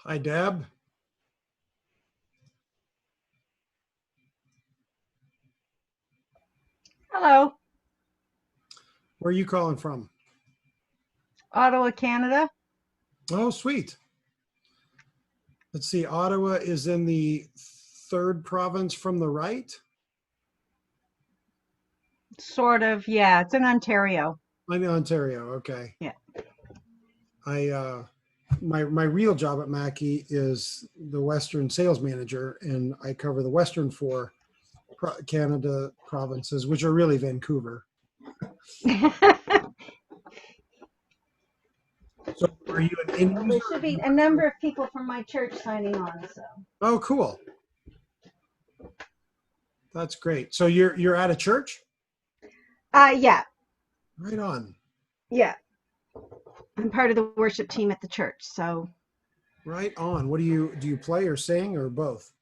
Hi, Deb. Hello, Where are you calling from? Ottawa, Canada. Oh, sweet. Let's see. Ottawa is in the third province from the right. Sort of, yeah, it's in Ontario. I'm in Ontario. Okay. Yeah. My real job at Mackie is the Western sales manager, and I cover the Western four Canada provinces, which are really Vancouver. So, are you an end Well, user? there should Or do be you a work for? number of people from my church signing on, so. Oh, cool. That's great. So you're at a church? Yeah, Right on. yeah. I'm part of the worship team at the church, so Right on. What do you play or sing or both?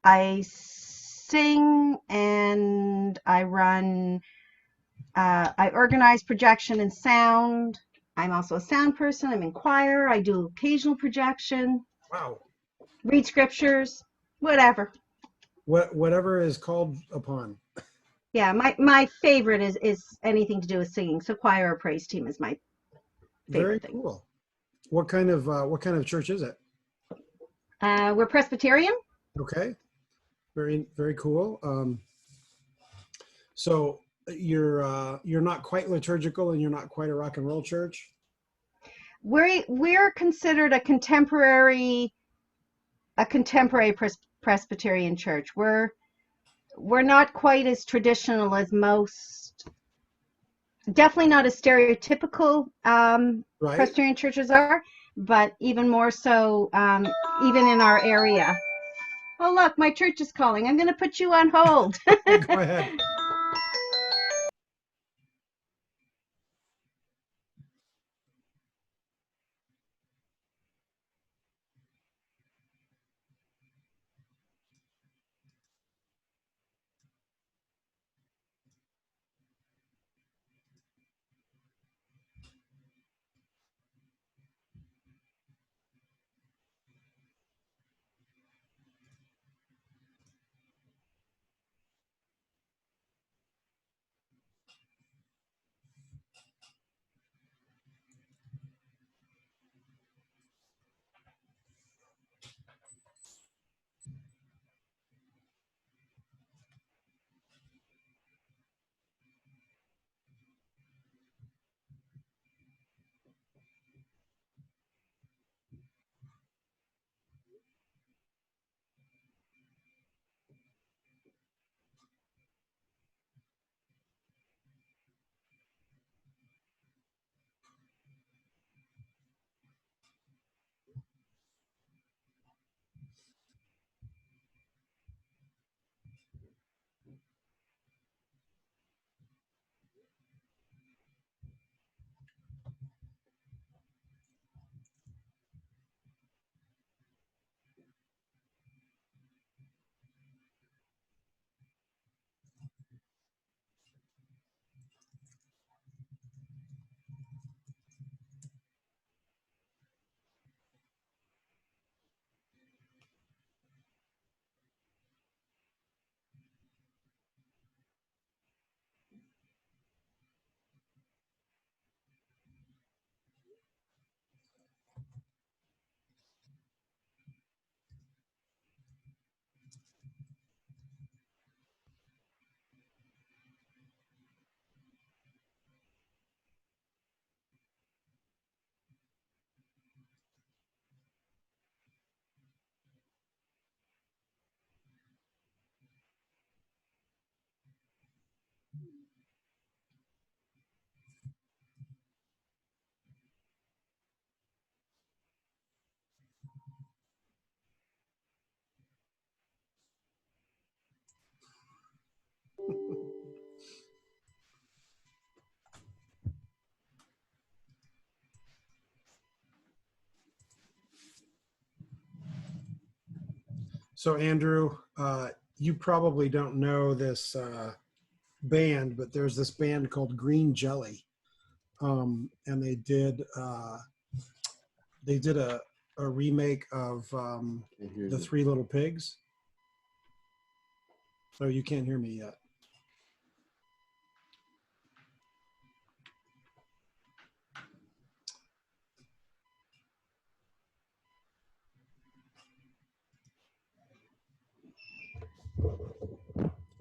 I sing and I organize projection and sound. I'm also a sound person. I'm in choir. I do occasional projection, Wow. read scriptures, whatever. Whatever is called upon. Yeah, my favorite is anything to do with singing. So choir or praise team is my Very favorite thing. cool. What kind of church is it? We're Presbyterian. Okay. Very cool. So you're not quite liturgical and you're not quite a rock and roll church. We're considered a contemporary Presbyterian church. We're not quite as traditional as most. Definitely not as stereotypical Right? Presbyterian churches are, but even more so, even in our area. Oh, look, my church is calling. I'm going to put you on hold. Go ahead. So Andrew, you probably don't know this band, but there's this band called Green Jelly, and they did a a remake of the Three Little Pigs. Oh, you can't hear me yet.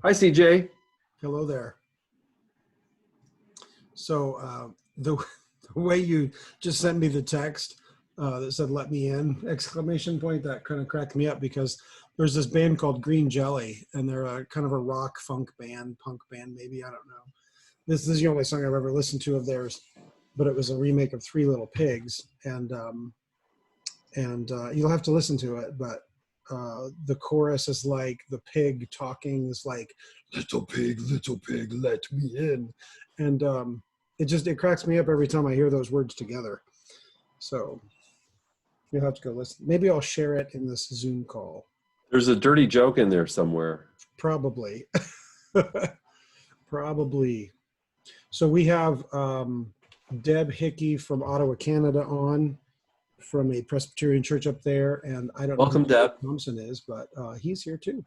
Hi, CJ. Hello there. So the way you just sent me the text that said "Let me in!" exclamation point, that kind of cracked me up, because there's this band called Green Jelly, and they're a kind of a rock funk band, punk band maybe, I don't know. This is the only song I've ever listened to of theirs, but it was a remake of Three Little Pigs, and you'll have to listen to it, but the chorus is like the pig talking, is like, little pig, let me in. And it cracks me up every time I hear those words together. So you'll have to go listen. Maybe I'll share it in this Zoom call. There's a dirty joke in there somewhere. Probably. Probably. So we have Deb Hickey from Ottawa, Canada on, from a Presbyterian church up there. And I don't Welcome, know who Deb. Thompson is, but he's here too.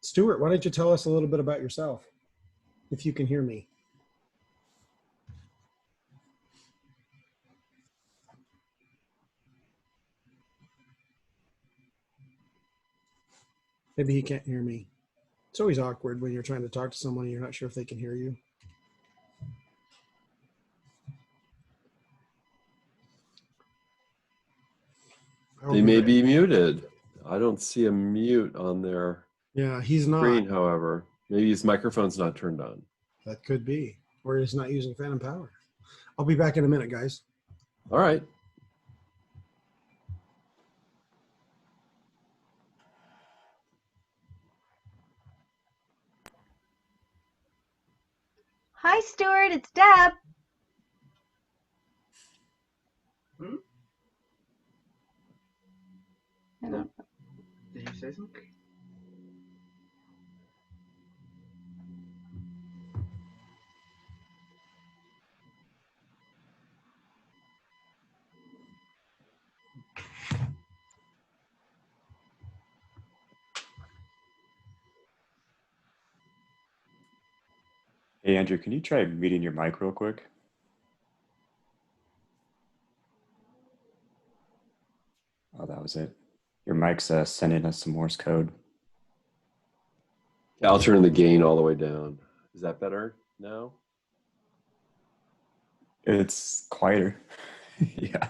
Stuart, why don't you tell us a little bit about yourself, if you can hear me? Maybe he can't hear me. It's always awkward when you're trying to talk to someone and you're not sure if they can hear you. They may be muted. I don't see a mute on their Yeah, he's not. screen, however. Maybe his microphone's not turned on. That could be. Or he's not using phantom power. I'll be back in a minute, guys. All right. Hi, Stuart. It's Deb. I don't. Did you say something? Hey, Andrew, can you try muting your mic real quick? Oh, that was it. Your mic's sending us some Morse code. Yeah, I'll turn the gain all the way down. Is that better now? It's quieter. Yeah.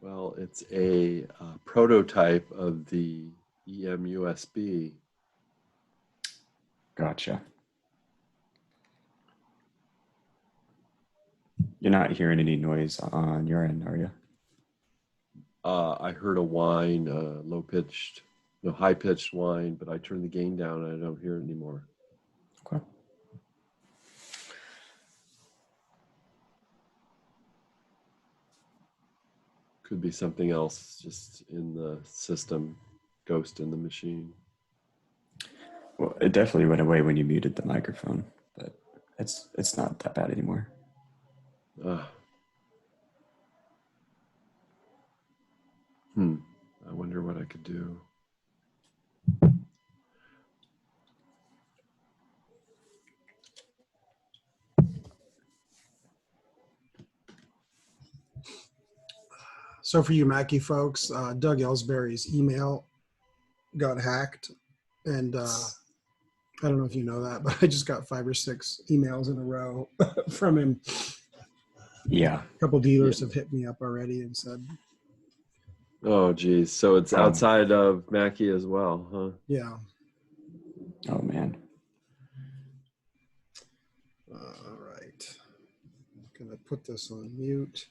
Well, it's a prototype of the EMUSB. Gotcha. You're not hearing any noise on your end, are you? I heard a whine, high-pitched whine, but I turned the gain down and I don't hear it anymore. Okay. Could be something else just in the system, ghost in the machine. Well, it definitely went away when you muted the microphone, but it's not that bad anymore. I wonder what I could do. So for you Mackie folks, Doug Ellsbury's email got hacked. And I don't know if you know that, but I just got 5 or 6 emails in a row from him. Yeah. A couple dealers have hit me up already and said, Oh, geez. So it's outside of Mackie as well, huh? yeah. Oh, man. All right. I'm going to put this on mute.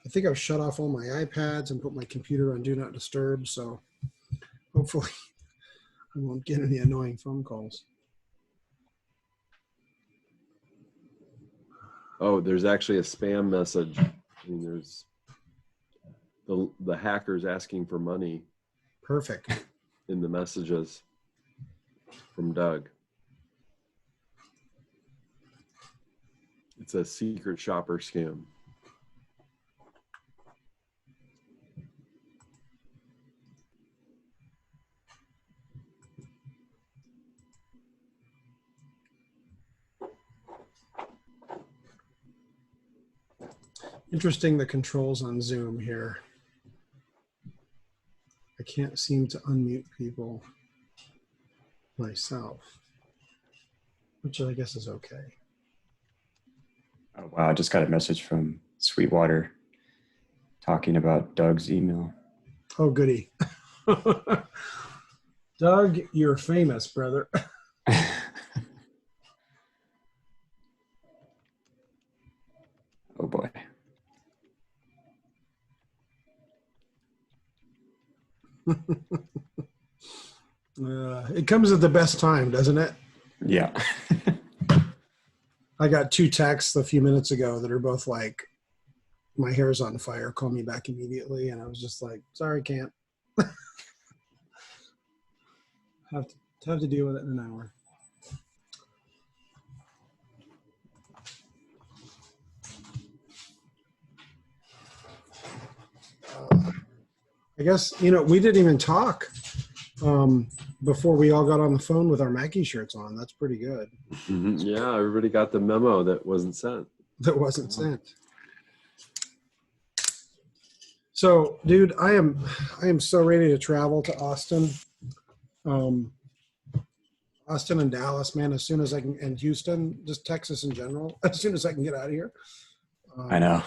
I think I've shut off all my iPads and put my computer on Do Not Disturb, so hopefully I won't get any annoying phone calls. Oh, there's actually a spam message. I mean, there's the hackers asking for money. Perfect. In the messages from Doug. It's a secret shopper scam. Interesting, the controls on Zoom here. I can't seem to unmute people myself, which I guess is okay. Oh, wow. I just got a message from Sweetwater talking about Doug's email. Oh, goody. Doug, you're famous, brother. Oh, boy. It comes at the best time, doesn't it? Yeah. I got 2 texts a few minutes ago that are both like, my hair's on fire, call me back immediately. And I was just like, sorry, can't. have to deal with it in an hour. I guess, we didn't even talk before we all got on the phone with our Mackie shirts on. That's pretty good. Yeah, everybody got the memo that wasn't sent. That wasn't sent. So, dude, I am so ready to travel to Austin. Austin and Dallas, man, as soon as I can, and Houston, just Texas in general, as soon as I can get out of here. I know.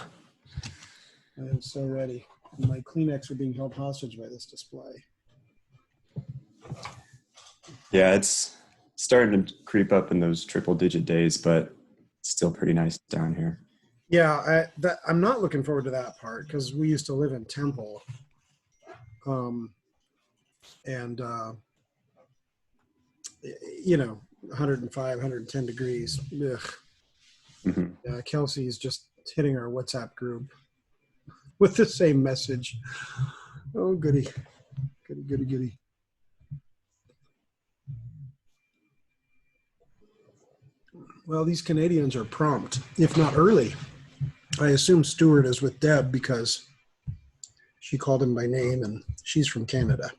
I am so ready. My Kleenex are being held hostage by this display. Yeah, it's starting to creep up in those triple-digit days, but it's still pretty nice down here. Yeah, I'm not looking forward to that part because we used to live in Temple. And 105, 110 degrees. Ugh. Mhm. Yeah, Kelsey's just hitting our WhatsApp group with the same message. Oh, goody. Goody, goody, goody. Well, these Canadians are prompt, if not early. I assume Stuart is with Deb because she called him by name and she's from Canada.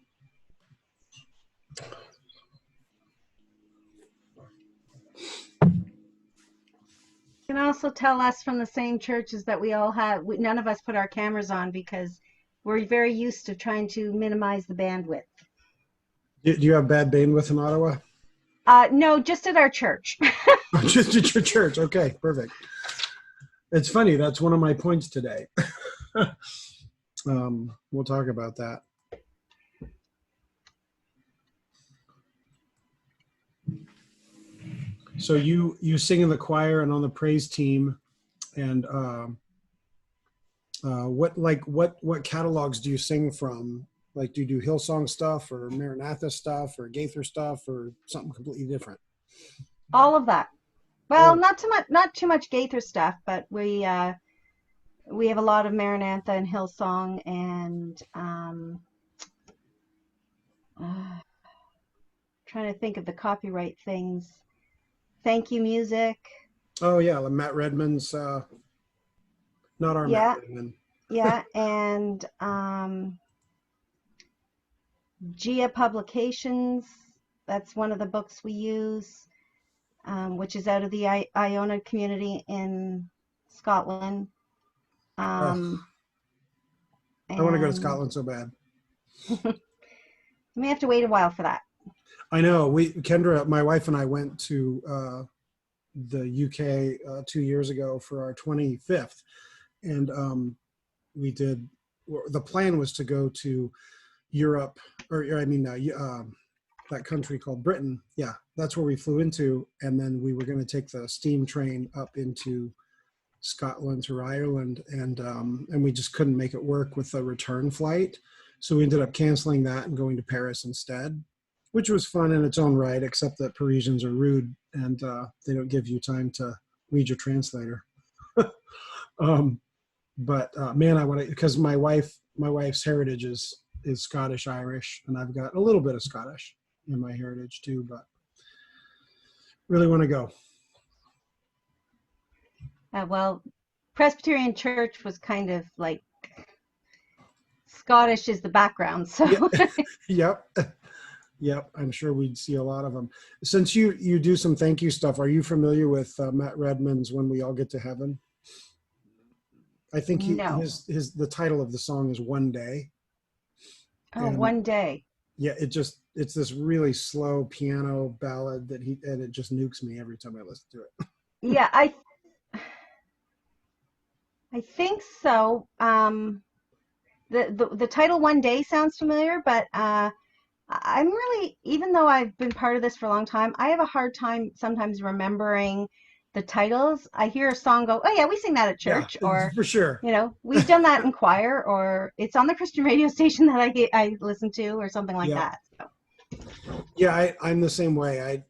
You can also tell us from the same churches that we all have, none of us put our cameras on because we're very used to trying to minimize the bandwidth. Do you have bad bandwidth in Ottawa? No, just at our church. Just at your church. Okay, perfect. It's funny. That's one of my points today. We'll talk about that. So you sing in the choir and on the praise team, and what catalogs do you sing from? Like, do you do Hillsong stuff or Maranatha stuff or Gaither stuff or something completely different? All of that. Well, not too much Gaither stuff, but we have a lot of Maranatha and Hillsong and trying to think of the copyright things. Thank you music. Oh yeah, like Matt Redman's not our Yeah. Matt Redman. Yeah, and Gia Publications, that's one of the books we use, which is out of the Iona community in Scotland. I want to go to Scotland so bad. You may have to wait a while for that. I know. Kendra, my wife and I went to the UK 2 years ago for our 25th, and the plan was to go to Europe, that country called Britain. Yeah, that's where we flew into, and then we were going to take the steam train up into Scotland or Ireland, and we just couldn't make it work with the return flight, so we ended up canceling that and going to Paris instead, which was fun in its own right, except that Parisians are rude and they don't give you time to read your translator. But man, I want to, because my wife's heritage is Scottish Irish, and I've got a little bit of Scottish in my heritage too, but really want to go. Well, Presbyterian Church was kind of like Scottish is the background, so Yep. Yep. I'm sure we'd see a lot of them. Since you do some thank you stuff, are you familiar with Matt Redman's "When We All Get to Heaven"? I think no. the title of the song is "One Day." Oh, And one day. yeah, it's this really slow piano ballad and it just nukes me every time I listen to it. Yeah, I think so. The title "One Day" sounds familiar, but I'm really, even though I've been part of this for a long time, I have a hard time sometimes remembering the titles. I hear a song, go, oh yeah, we sing that at Yeah, church, or for sure. we've done that in choir, or it's on the Christian radio station that I listen to, or something like Yeah. that. So. Yeah, I'm the same way.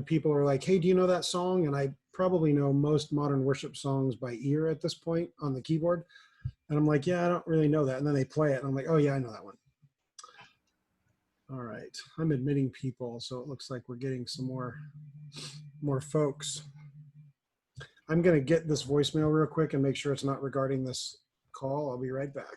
People are like, hey, do you know that song? And I probably know most modern worship songs by ear at this point on the keyboard. And I'm like, yeah, I don't really know that. And then they play it and I'm like, oh yeah, I know that one. All right, I'm admitting people, so it looks like we're getting some more folks. I'm gonna get this voicemail real quick and make sure it's not regarding this call. I'll be right back.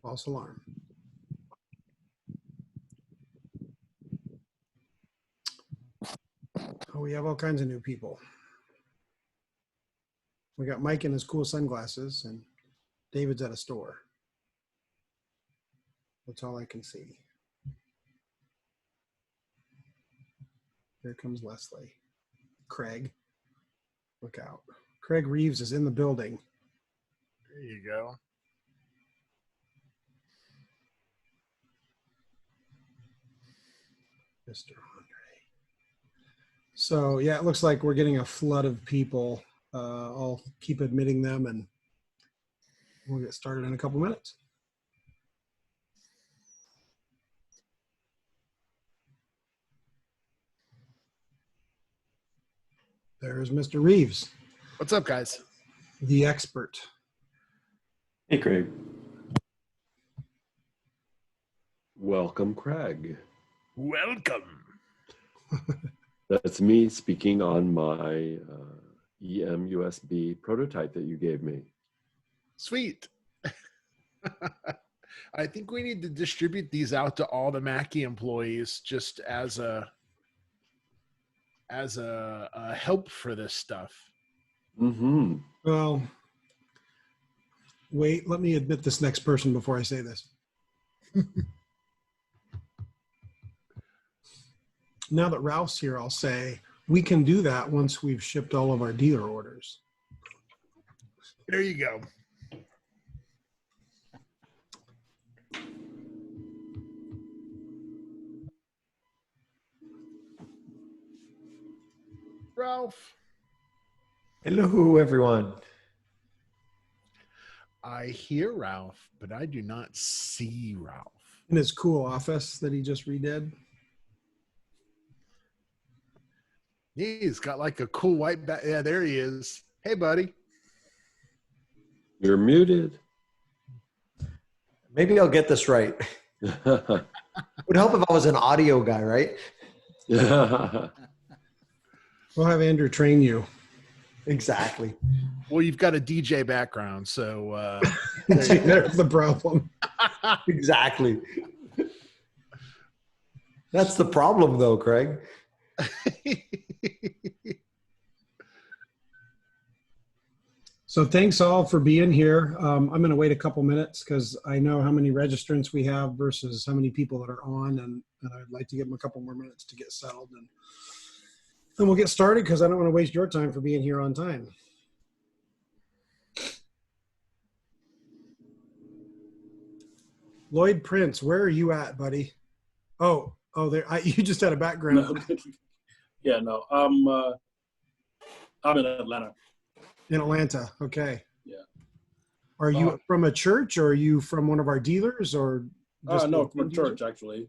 False alarm. Oh, we have all kinds of new people. We got Mike in his cool sunglasses and David's at a store. That's all I can see. Here comes Leslie. Craig, look out. Craig Reeves is in the building. There you go. Mr. Andre. So yeah, it looks like we're getting a flood of people. I'll keep admitting them and we'll get started in a couple minutes. There's Mr. Reeves, What's up, guys? the expert. Hey, Craig. Welcome, Craig. Welcome. That's me speaking on my EM USB prototype that you gave me. Sweet. I think we need to distribute these out to all the Mackie employees just as a help for this stuff. Mm-hmm. Well, wait, let me admit this next person before I say this. Now that Ralph's here, I'll say we can do that once we've shipped all of our dealer orders. There you go. Ralph. Hello, everyone. I hear Ralph, but I do not see Ralph. In his cool office that he just redid. He's got like a cool white back. Yeah, there he is. Hey, buddy. You're muted. Maybe I'll get this right. Would help if I was an audio guy, right? We'll have Andrew train you. Exactly. Well, you've got a DJ background, so There's the problem. Exactly. That's the problem, though, Craig. So thanks all for being here. I'm going to wait a couple minutes because I know how many registrants we have versus how many people that are on, and I'd like to give them a couple more minutes to get settled. And then we'll get started because I don't want to waste your time for being here on time. Lloyd Prince, where are you at, buddy? Oh, there. You just had a background Yeah, no. I'm in Atlanta. in Atlanta. Okay. Yeah. Are you from a church, or are you from one of our dealers, or just No, a from end user? church actually.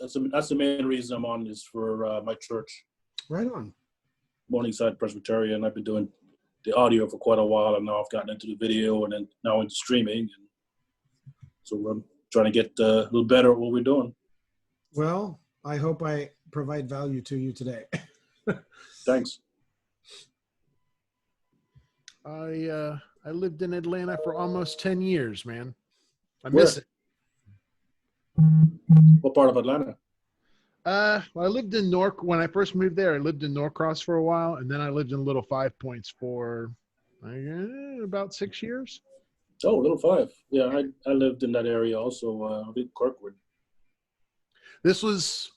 That's the main reason I'm on is for my church, Right on. Morningside Presbyterian. I've been doing the audio for quite a while, and now I've gotten into the video, and then now into streaming. And so we're trying to get a little better at what we're doing. Well, I hope I provide value to you today. Thanks. I lived in Atlanta for almost 10 years, man. I Where? miss it. What part of Atlanta? Well, I lived in when I first moved there, I lived in Norcross for a while, and then I lived in Little Five Points for about 6 years. Oh, Little Five. Yeah, I lived in that area also. I think Kirkwood. This was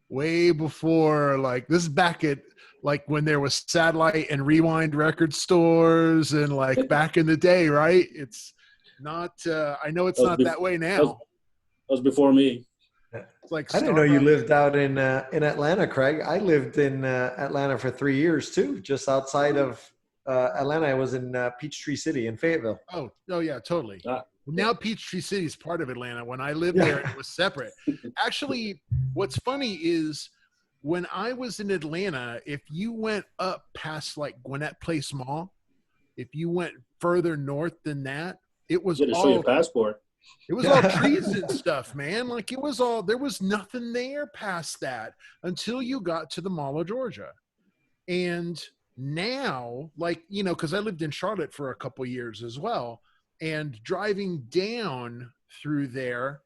way before, like, this is back at, like, when there was satellite and rewind record stores and, like, back in the day, right? It's not, I know it's not that way now. That was before me. It's like I didn't know you Starbucks. lived out in Atlanta, Craig. I lived in Atlanta for 3 years too, just outside of Atlanta. I was in Peachtree City in Fayetteville. Oh yeah, totally. Ah. Now Peachtree City is part of Atlanta. When I lived Yeah. there, it was separate. Actually, what's funny is when I was in Atlanta, if you went up past like Gwinnett Place Mall, if you went further north than that, it was You had to show your all passport. it was all trees and stuff, man. Like it was all, there was nothing there past that until you got to the Mall of Georgia. And now, like, you know, because I lived in Charlotte for a couple years as well, and driving down through there,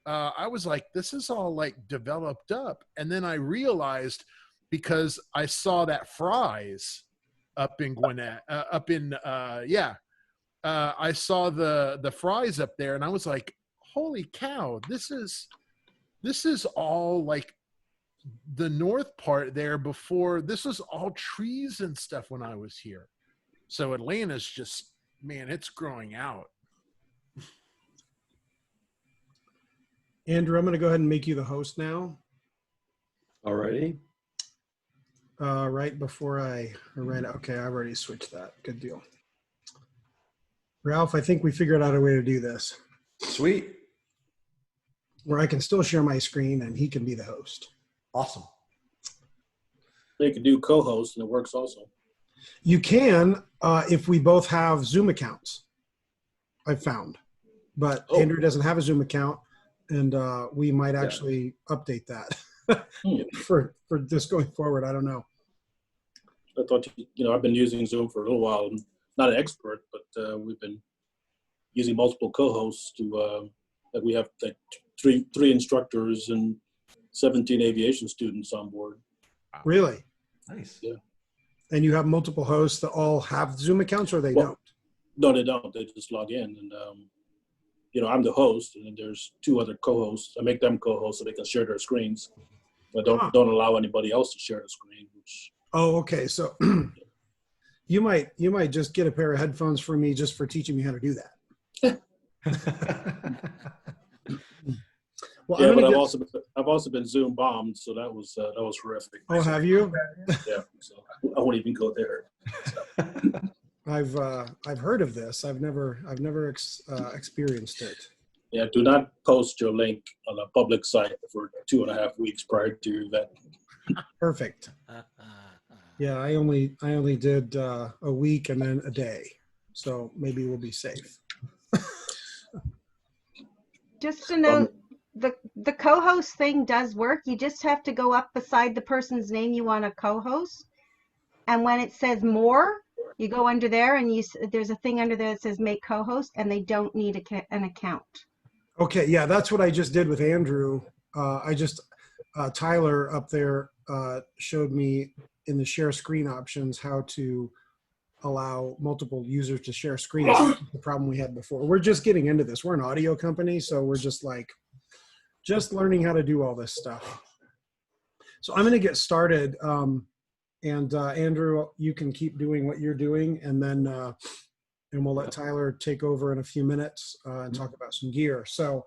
I was like, this is all like developed up. And then I realized, because I saw that Fry's up in Gwinnett, I saw the Fry's up there, and I was like, holy cow, this is all like the north part there before. This was all trees and stuff when I was here. So Atlanta's just, man, it's growing out. Andrew, I'm going to go ahead and make you the host now. Alrighty. Right before okay, I already switched that. Good deal. Ralph, I think we figured out a way to do this Sweet. where I can still share my screen and he can be the host. Awesome. They could do co-host, and it works also. You can if we both have Zoom accounts, I've found. But Oh. Andrew doesn't have a Zoom account, and we might actually update that for this going forward. I don't know. I thought, I've been using Zoom for a little while. I'm not an expert, but we've been using multiple co-hosts to, like we have like three instructors and 17 aviation students on board. Really? Nice. Yeah. And you have multiple hosts that all have Zoom accounts, or they Well, don't? No, they don't. They just log in, and I'm the host, and then there's two other co-hosts. I make them co-hosts so they can share their screens, but don't allow anybody else to share the screen. Which, Oh, okay. So you might just get a pair of headphones for me just for teaching me how to do that. Well, yeah, I'm but gonna I've also been Zoom bombed, so that was horrific. Oh, have you? Yeah, so I won't even go there. I've heard of this. I've never experienced it. Yeah, do not post your link on a public site for 2.5 weeks prior to your event. Perfect. Yeah, I only did a week and then a day, so maybe we'll be safe. Just to note, the co-host thing does work. You just have to go up beside the person's name you want to co-host, and when it says more, you go under there, and there's a thing under there that says make co-host, and they don't need an account. Okay, yeah, that's what I just did with Andrew. Tyler up there showed me in the share screen options how to allow multiple users to share screens. The problem we had before. We're just getting into this. We're an audio company, so we're just learning how to do all this stuff. So I'm going to get started. And Andrew, you can keep doing what you're doing, and then and we'll let Tyler take over in a few minutes and talk about some gear. So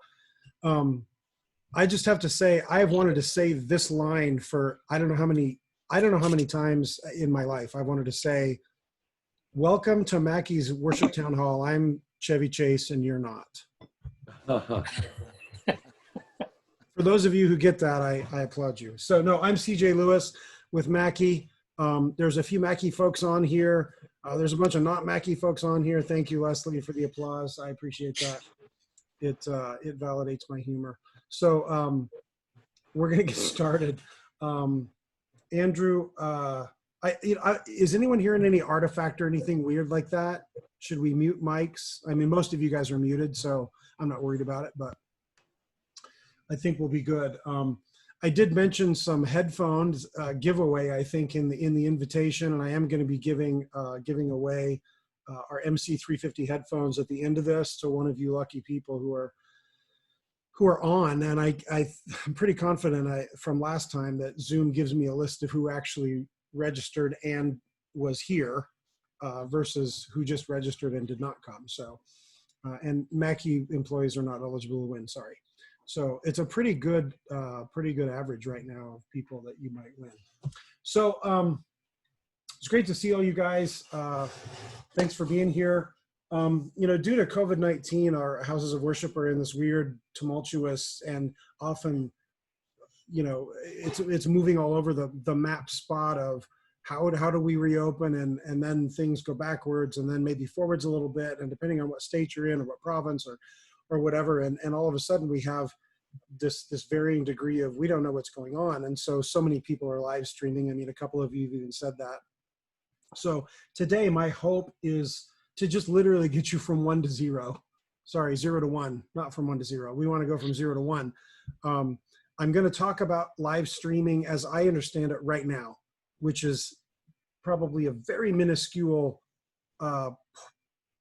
I just have to say, I've wanted to say this line for I don't know how many times in my life. I wanted to say, "Welcome to Mackie's Worship Town Hall. I'm Chevy Chase, and you're not." For those of you who get that, I applaud you. So no, I'm CJ Lewis with Mackie. There's a few Mackie folks on here. There's a bunch of not Mackie folks on here. Thank you, Leslie, for the applause. I appreciate that. It validates my humor. So we're gonna get started. Andrew, is anyone hearing any artifact or anything weird like that? Should we mute mics? I mean, most of you guys are muted, so I'm not worried about it, but I think we'll be good. I did mention some headphones giveaway, I think, in the invitation, and I am going to be giving away our MC350 headphones at the end of this to one of you lucky people who are on. And I'm pretty confident from last time that Zoom gives me a list of who actually registered and was here versus who just registered and did not come. So, and Mackie employees are not eligible to win. Sorry. So it's a pretty good average right now of people that you might win. So it's great to see all you guys. Thanks for being here. You know, due to COVID-19, our houses of worship are in this weird, tumultuous, and often, you know, it's moving all over the map spot of how do we reopen, and then things go backwards and then maybe forwards a little bit, and depending on what state you're in or what province or whatever, and all of a sudden we have this varying degree of we don't know what's going on, and so many people are live streaming. I mean, a couple of you have even said that. So today my hope is to just literally get you from 1 to 0. Sorry, 0 to 1, not from 1 to 0. We want to go from 0 to 1. I'm going to talk about live streaming as I understand it right now, which is probably a very minuscule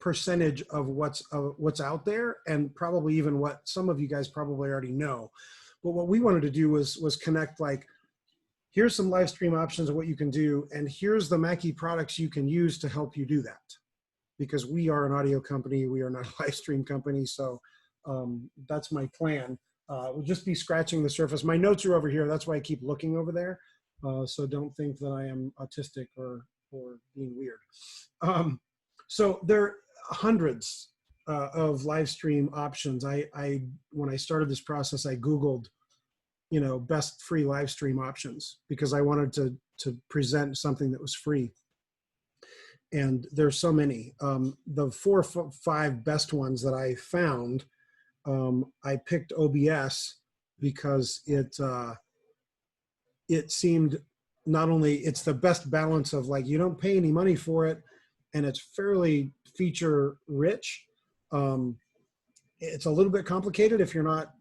percentage of what's out there, and probably even what some of you guys probably already know. But what we wanted to do was connect, like, here's some live stream options of what you can do, and here's the Mackie products you can use to help you do that. Because we are an audio company, we are not a live stream company, so that's my plan. We'll just be scratching the surface. My notes are over here, that's why I keep looking over there. So don't think that I am autistic or being weird. So there are hundreds of live stream options. When I started this process, I Googled, you know, best free live stream options because I wanted to present something that was free. And there's so many. The 4 or 5 best ones that I found, I picked OBS because it seemed not only it's the best balance of, like, you don't pay any money for it, and it's fairly feature rich. It's a little bit complicated if you're not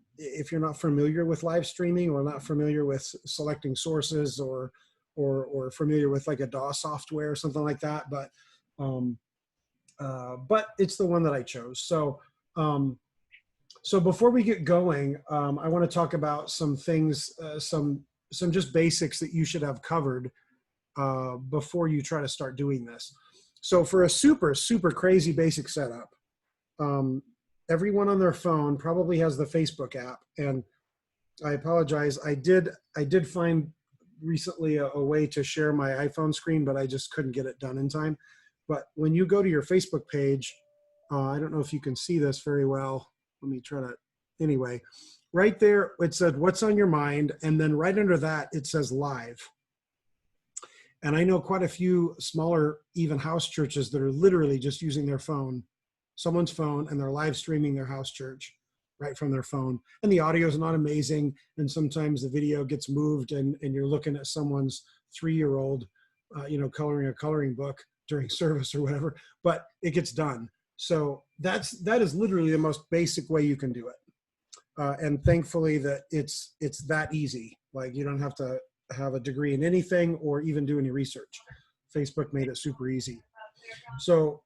familiar with live streaming or not familiar with selecting sources or familiar with like a DAW software or something like that. But it's the one that I chose. So before we get going, I want to talk about some things, some just basics that you should have covered before you try to start doing this. So for a super, super crazy basic setup, everyone on their phone probably has the Facebook app. And I apologize, I did find recently a way to share my iPhone screen, but I just couldn't get it done in time. But when you go to your Facebook page, I don't know if you can see this very well. Let me try to, anyway, right there, it said, what's on your mind? And then right under that, it says live. And I know quite a few smaller, even house churches that are literally just using their phone, someone's phone, and they're live streaming their house church right from their phone. And the audio is not amazing. And sometimes the video gets moved and you're looking at someone's 3-year-old, coloring a coloring book during service or whatever, but it gets done. So that is literally the most basic way you can do it. And thankfully that it's that easy. Like, you don't have to have a degree in anything or even do any research. Facebook made it super easy. So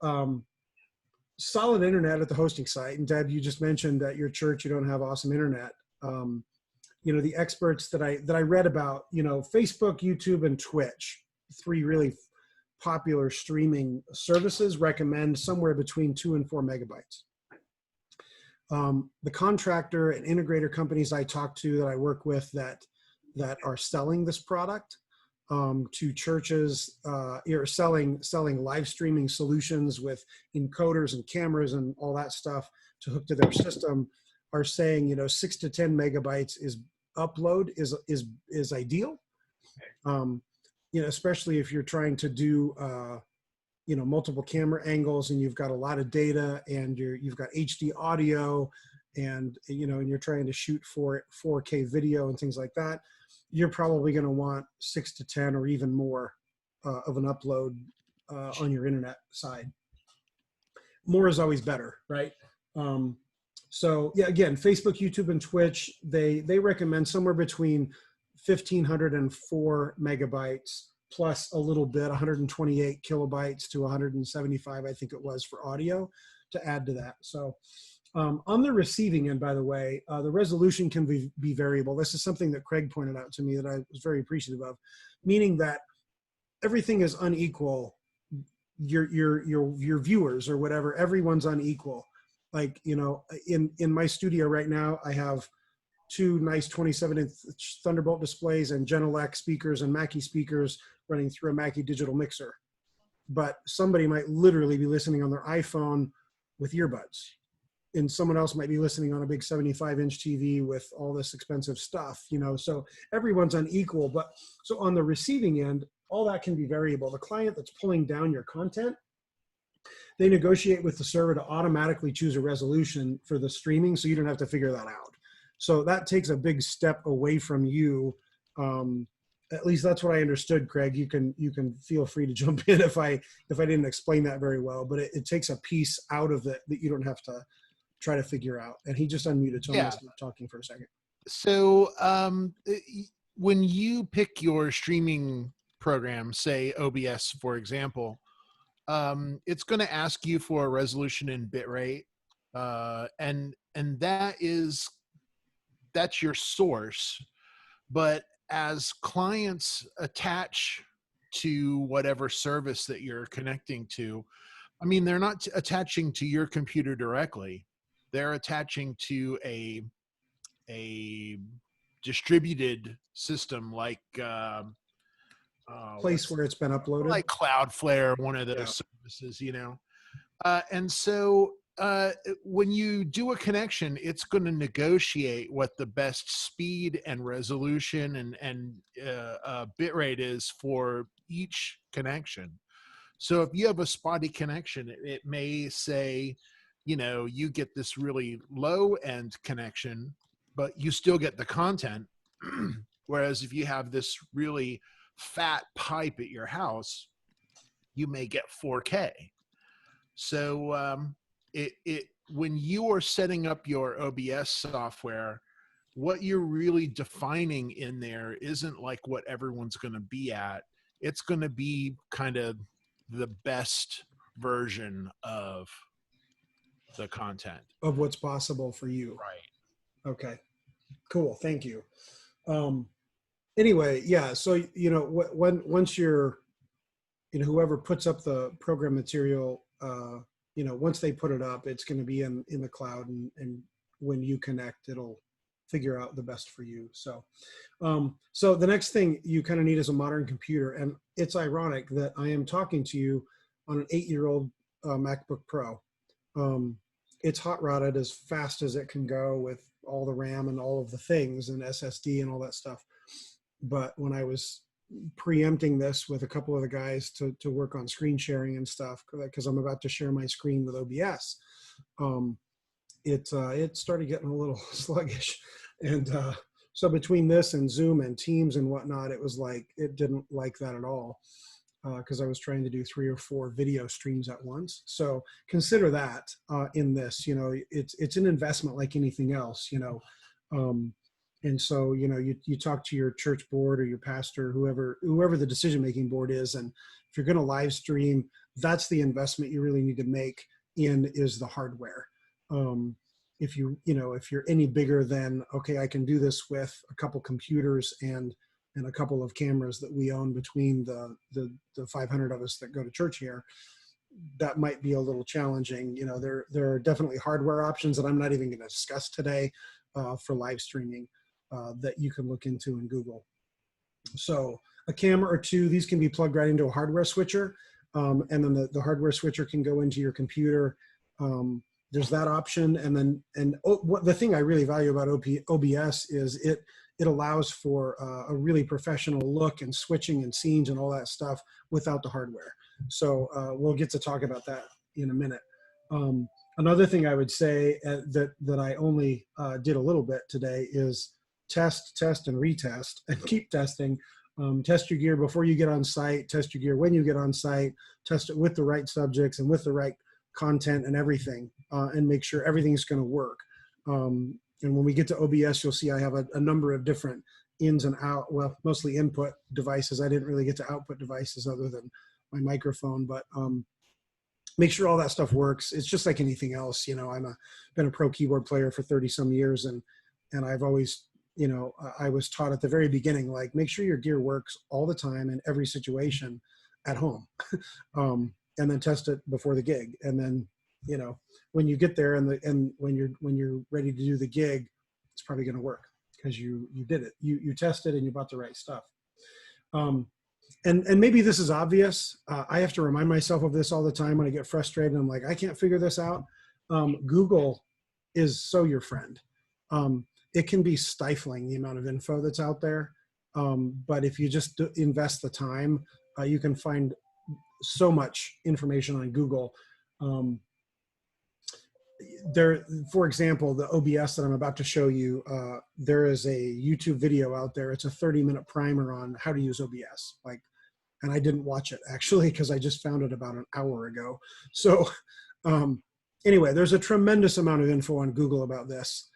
solid internet at the hosting site. And Deb, you just mentioned that your church, you don't have awesome internet. The experts that I read about, Facebook, YouTube, and Twitch, 3 really popular streaming services, recommend somewhere between 2 and 4 megabytes. The contractor and integrator companies I talk to that I work with that are selling this product to churches, you're selling live streaming solutions with encoders and cameras and all that stuff to hook to their system, are saying 6 to 10 megabytes is upload is ideal. Especially if you're trying to do multiple camera angles and you've got a lot of data and you've got HD audio and and you're trying to shoot for 4K video and things like that, you're probably going to want 6 to 10 or even more of an upload on your internet side. More is always better, right? So yeah, again, Facebook, YouTube, and Twitch, they recommend somewhere between 1,500 and 4 megabytes plus a little bit, 128 kilobytes to 175, I think it was, for audio to add to that. So on the receiving end, by the way, the resolution can be variable. This is something that Craig pointed out to me that I was very appreciative of, meaning that everything is unequal. Your viewers or whatever, everyone's unequal. Like, in my studio right now, I have 2 nice 27-inch Thunderbolt displays and Genelec speakers and Mackie speakers running through a Mackie digital mixer. But somebody might literally be listening on their iPhone with earbuds. And someone else might be listening on a big 75-inch TV with all this expensive stuff, so everyone's unequal. But so on the receiving end, all that can be variable. The client that's pulling down your content, they negotiate with the server to automatically choose a resolution for the streaming, so you don't have to figure that out. So that takes a big step away from you. At least that's what I understood, Craig. You can feel free to jump in if I didn't explain that very well, but it takes a piece out of it that you don't have to try to figure out. And he just unmuted, so I'm gonna stop talking for a second. So when you pick your streaming program, say OBS, for example, it's going to ask you for a resolution and bitrate, and that's your source. But as clients attach to whatever service that you're connecting to, I mean, they're not attaching to your computer directly. They're attaching to a distributed system like Place where it's been uploaded, like Cloudflare, one of those services, and so when you do a connection, it's going to negotiate what the best speed and resolution and bitrate is for each connection. So if you have a spotty connection, it may say, you get this really low end connection, but you still get the content. Whereas if you have this really fat pipe at your house, you may get 4K. So when you are setting up your OBS software, what you're really defining in there isn't like what everyone's going to be at. It's going to be kind of the best version of the content of what's possible for you. Right. Okay, cool. Thank you. Anyway, yeah. So, once you're, whoever puts up the program material, once they put it up, it's going to be in the cloud, and when you connect, it'll figure out the best for you. So, so the next thing you kind of need is a modern computer. And it's ironic that I am talking to you on an 8-year-old MacBook Pro. It's hot rodded as fast as it can go with all the RAM and all of the things and SSD and all that stuff. But when I was preempting this with a couple of the guys to work on screen sharing and stuff, because I'm about to share my screen with OBS, it started getting a little sluggish. And so between this and Zoom and Teams and whatnot, it was like, it didn't like that at all, because I was trying to do 3 or 4 video streams at once. So consider that in this, it's an investment like anything else, and so, you talk to your church board or your pastor, whoever the decision-making board is. And if you're going to live stream, that's the investment you really need to make is the hardware. If you're any bigger than, okay, I can do this with a couple computers and a couple of cameras that we own between the 500 of us that go to church here, that might be a little challenging. You know, there are definitely hardware options that I'm not even going to discuss today for live streaming that you can look into in Google. So a camera or two, these can be plugged right into a hardware switcher. And then the hardware switcher can go into your computer. There's that option. And then, what the thing I really value about OBS is it allows for a really professional look and switching and scenes and all that stuff without the hardware. So we'll get to talk about that in a minute. Another thing I would say that I only did a little bit today is test, and retest, and keep testing. Test your gear before you get on site, test your gear when you get on site, test it with the right subjects and with the right content and everything, and make sure everything's going to work. And when we get to OBS, you'll see I have a number of different ins and out, well, mostly input devices. I didn't really get to output devices other than my microphone, but make sure all that stuff works. It's just like anything else. You know, been a pro keyboard player for 30 some years, and I've always, you know, I was taught at the very beginning, like, make sure your gear works all the time in every situation at home, and then test it before the gig. And then, you know, when you get there and when you're ready to do the gig, it's probably going to work because you did it. You tested and you bought the right stuff. And maybe this is obvious. I have to remind myself of this all the time when I get frustrated. I'm like, I can't figure this out. Google is so your friend. It can be stifling, the amount of info that's out there. But if you just invest the time, you can find so much information on Google. For example, the OBS that I'm about to show you, there is a YouTube video out there. It's a 30-minute primer on how to use OBS. And I didn't watch it actually because I just found it about an hour ago. So anyway, there's a tremendous amount of info on Google about this.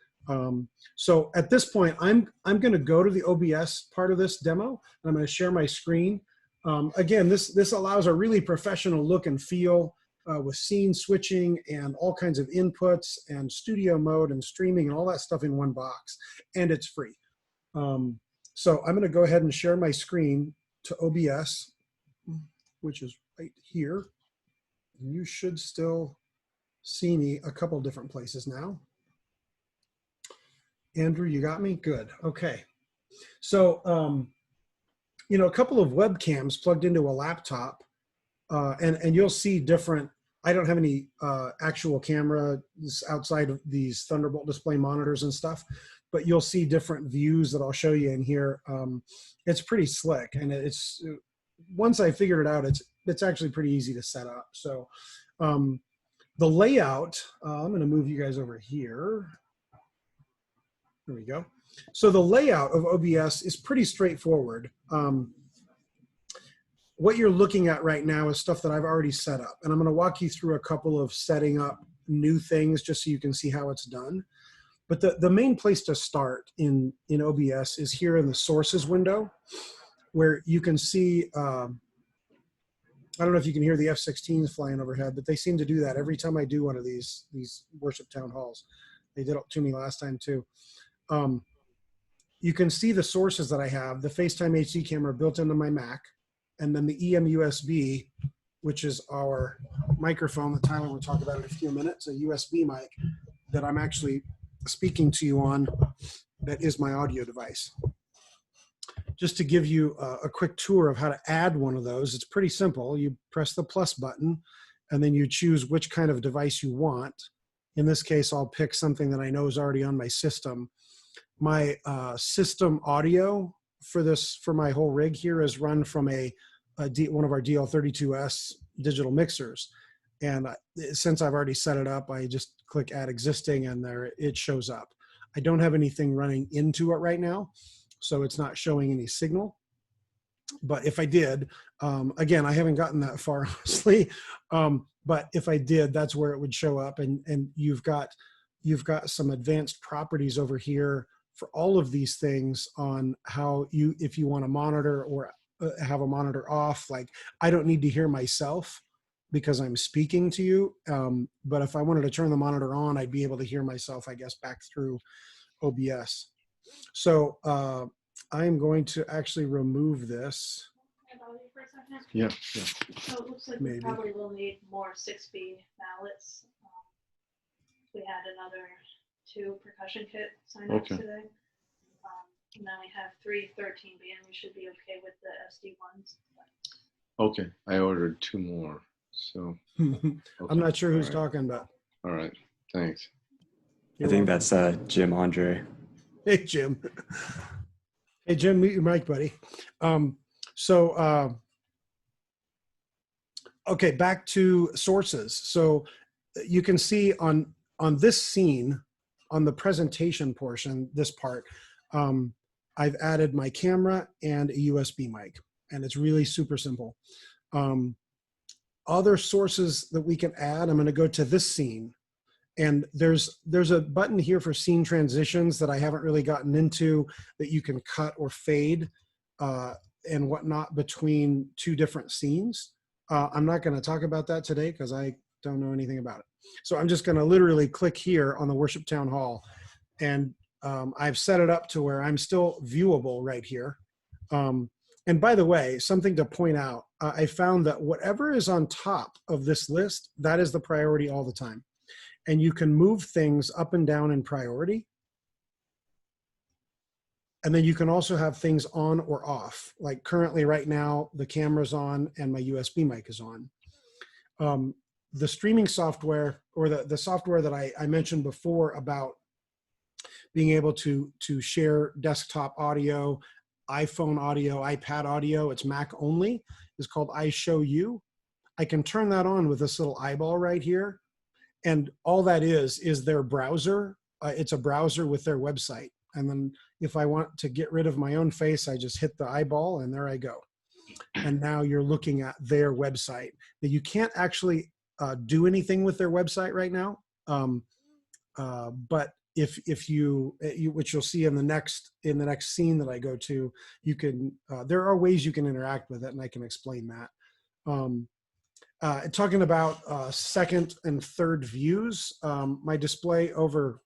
So at this point, I'm going to go to the OBS part of this demo, and I'm going to share my screen. Again, this allows a really professional look and feel with scene switching and all kinds of inputs and studio mode and streaming and all that stuff in one box, and it's free. So I'm going to go ahead and share my screen to OBS, which is right here. You should still see me a couple different places now. Andrew, you got me? Good. Okay. So, you know, a couple of webcams plugged into a laptop, and you'll see different, I don't have any actual camera outside of these Thunderbolt display monitors and stuff, but you'll see different views that I'll show you in here. It's pretty slick, and it's, once I figured it out, it's actually pretty easy to set up. So the layout, I'm going to move you guys over here. There we go. So the layout of OBS is pretty straightforward. What you're looking at right now is stuff that I've already set up, and I'm going to walk you through a couple of setting up new things just so you can see how it's done. But the main place to start in OBS is here in the sources window, where you can see, I don't know if you can hear the F-16s flying overhead, but they seem to do that every time I do one of these worship town halls. They did it to me last time too. You can see the sources that I have, the FaceTime HD camera built into my Mac, and then the EM USB, which is our microphone that Tyler will talk about in a few minutes, a USB mic that I'm actually speaking to you on, that is my audio device. Just to give you a quick tour of how to add one of those, it's pretty simple. You press the plus button, and then you choose which kind of device you want. In this case, I'll pick something that I know is already on my system. My system audio for my whole rig here is run from one of our DL32S digital mixers. And since I've already set it up, I just click add existing, and there it shows up. I don't have anything running into it right now, so it's not showing any signal. But if I did, again, I haven't gotten that far, honestly. But if I did, that's where it would show up. And you've got some advanced properties over here for all of these things on how if you want to monitor or have a monitor off. Like, I don't need to hear myself because I'm speaking to you. But if I wanted to turn the monitor on, I'd be able to hear myself, I guess, back through OBS. So I am going to actually remove this. audio for a second? Yeah, yeah. So it looks like Maybe. we probably will need more 6B ballots. We had another 2 percussion kit sign-ups Okay. today. And then we have 3 13B, and we should be okay with the SD ones. Okay, I ordered 2 more. So I'm okay. not sure who's All right. talking about. All right, thanks. I think that's Jim Andre. Hey, Jim. Hey, Jim, mute your mic, buddy. Okay, back to sources. So you can see on this scene, on the presentation portion, this part, I've added my camera and a USB mic, and it's really super simple. Other sources that we can add, I'm going to go to this scene. And there's a button here for scene transitions that I haven't really gotten into, that you can cut or fade and whatnot between 2 different scenes. I'm not going to talk about that today because I don't know anything about it. So I'm just going to literally click here on the Worship Town Hall, and I've set it up to where I'm still viewable right here. And by the way, something to point out, I found that whatever is on top of this list, that is the priority all the time. And you can move things up and down in priority. And then you can also have things on or off. Like currently right now, the camera's on and my USB mic is on. The streaming software, or the software that I mentioned before about being able to share desktop audio, iPhone audio, iPad audio, it's Mac only, is called iShowU. I can turn that on with this little eyeball right here. And all that is their browser. It's a browser with their website. And then if I want to get rid of my own face, I just hit the eyeball and there I go. And now you're looking at their website. Now you can't actually do anything with their website right now. But if you, which you'll see in the next scene that I go to, you can, there are ways you can interact with it, and I can explain that. Talking about second and third views, my display over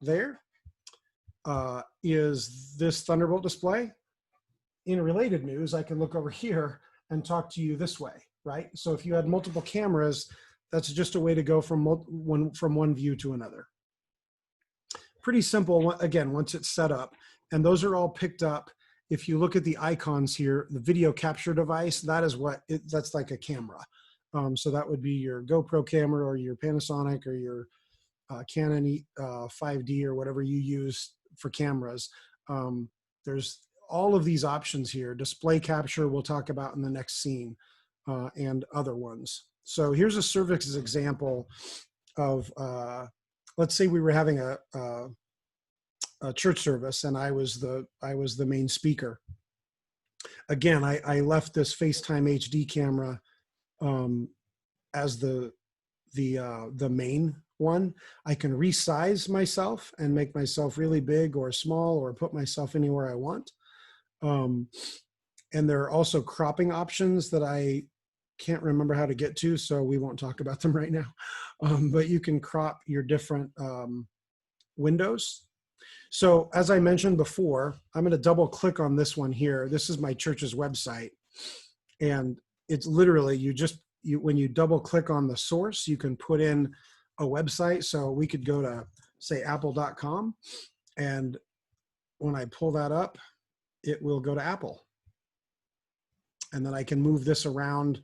there is this Thunderbolt display. In related news, I can look over here and talk to you this way, right? So if you had multiple cameras, that's just a way to go from one view to another. Pretty simple, again, once it's set up. And those are all picked up. If you look at the icons here, the video capture device, that is that's like a camera. So that would be your GoPro camera or your Panasonic or your Canon 5D or whatever you use for cameras. There's all of these options here. Display capture we'll talk about in the next scene, and other ones. So here's a service example of, let's say we were having a church service and I was the main speaker. Again, I left this FaceTime HD camera as the main one. I can resize myself and make myself really big or small or put myself anywhere I want. And there are also cropping options that I can't remember how to get to, so we won't talk about them right now. But you can crop your different windows. So as I mentioned before, I'm going to double click on this one here. This is my church's website. And it's literally, when you double click on the source, you can put in a website. So we could go to, say, apple.com. And when I pull that up, it will go to Apple. And then I can move this around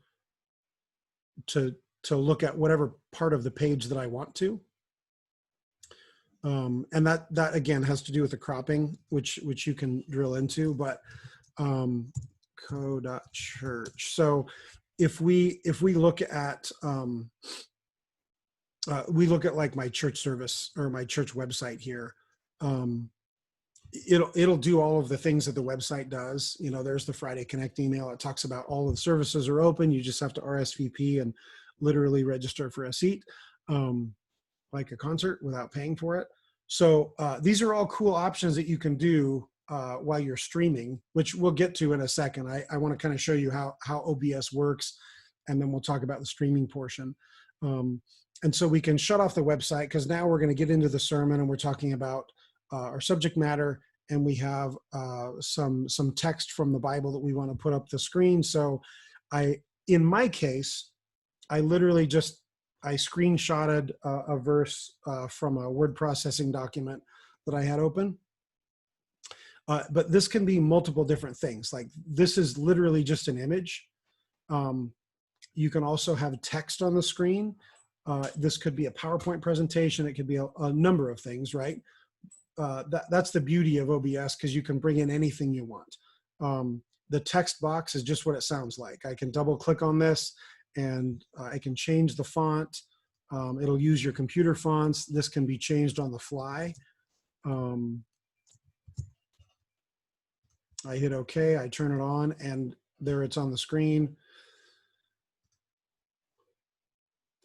to look at whatever part of the page that I want to. And that again has to do with the cropping, which you can drill into, but co.church. So if we look at like my church service or my church website here, it'll do all of the things that the website does. You know, there's the Friday Connect email. It talks about all of the services are open. You just have to RSVP and literally register for a seat, like a concert, without paying for it. So these are all cool options that you can do while you're streaming, which we'll get to in a second. I want to kind of show you how OBS works, and then we'll talk about the streaming portion. And so we can shut off the website because now we're going to get into the sermon and we're talking about our subject matter, and we have some text from the Bible that we want to put up the screen. So in my case, I literally I screenshotted a verse from a word processing document that I had open. But this can be multiple different things. Like this is literally just an image. You can also have text on the screen. This could be a PowerPoint presentation. It could be a number of things, right? That's the beauty of OBS, because you can bring in anything you want. The text box is just what it sounds like. I can double click on this and I can change the font. It'll use your computer fonts. This can be changed on the fly. I hit OK, I turn it on, and there it's on the screen.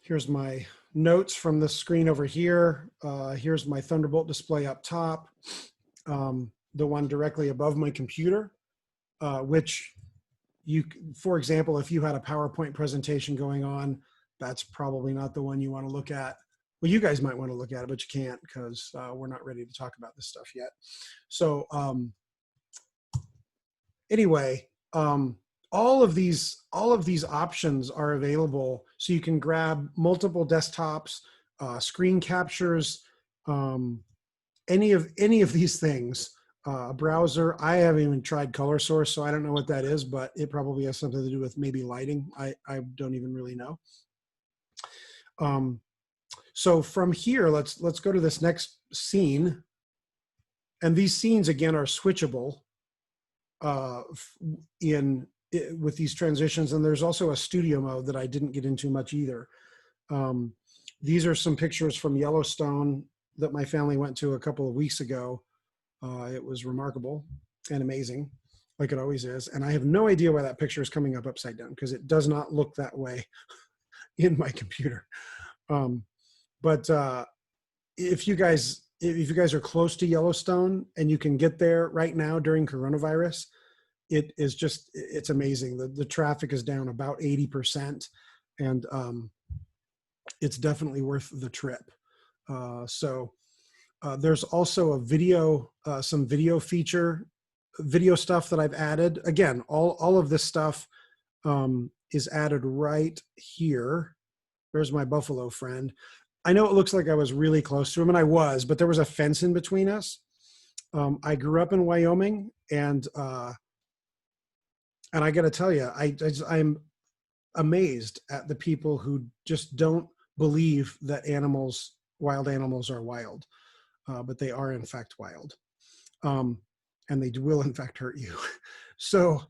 Here's my notes from the screen over here. Here's my Thunderbolt display up top, the one directly above my computer, which for example, if you had a PowerPoint presentation going on, that's probably not the one you want to look at. Well, you guys might want to look at it, but you can't, because we're not ready to talk about this stuff yet. So anyway, all of these options are available, so you can grab multiple desktops, screen captures, any of these things. A browser. I haven't even tried Color Source, so I don't know what that is, but it probably has something to do with maybe lighting. I don't even really know. So from here, let's go to this next scene, and these scenes again are switchable with these transitions, and there's also a studio mode that I didn't get into much either. These are some pictures from Yellowstone that my family went to a couple of weeks ago. It was remarkable and amazing, like it always is. And I have no idea why that picture is coming up upside down, because it does not look that way in my computer. But if you guys are close to Yellowstone and you can get there right now during coronavirus, it's amazing. The traffic is down about 80%, and it's definitely worth the trip. There's also a video, some video stuff that I've added. Again, all of this stuff is added right here. There's my buffalo friend. I know it looks like I was really close to him, and I was, but there was a fence in between us. I grew up in Wyoming, and I got to tell you, I'm amazed at the people who just don't believe that wild animals are wild, but they are in fact wild, and they will in fact hurt you. So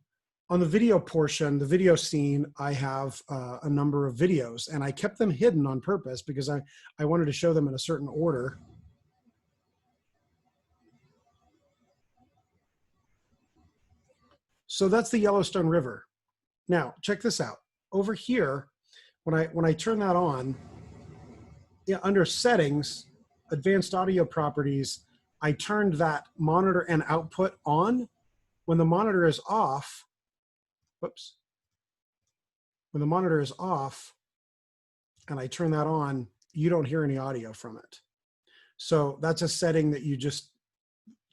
on the video portion, the video scene, I have a number of videos, and I kept them hidden on purpose because I wanted to show them in a certain order. So that's the Yellowstone River. Now, check this out. Over here, when I turn that on, under settings, advanced audio properties, I turned that monitor and output on. When the monitor is off, whoops. When the monitor is off and I turn that on, you don't hear any audio from it. So that's a setting that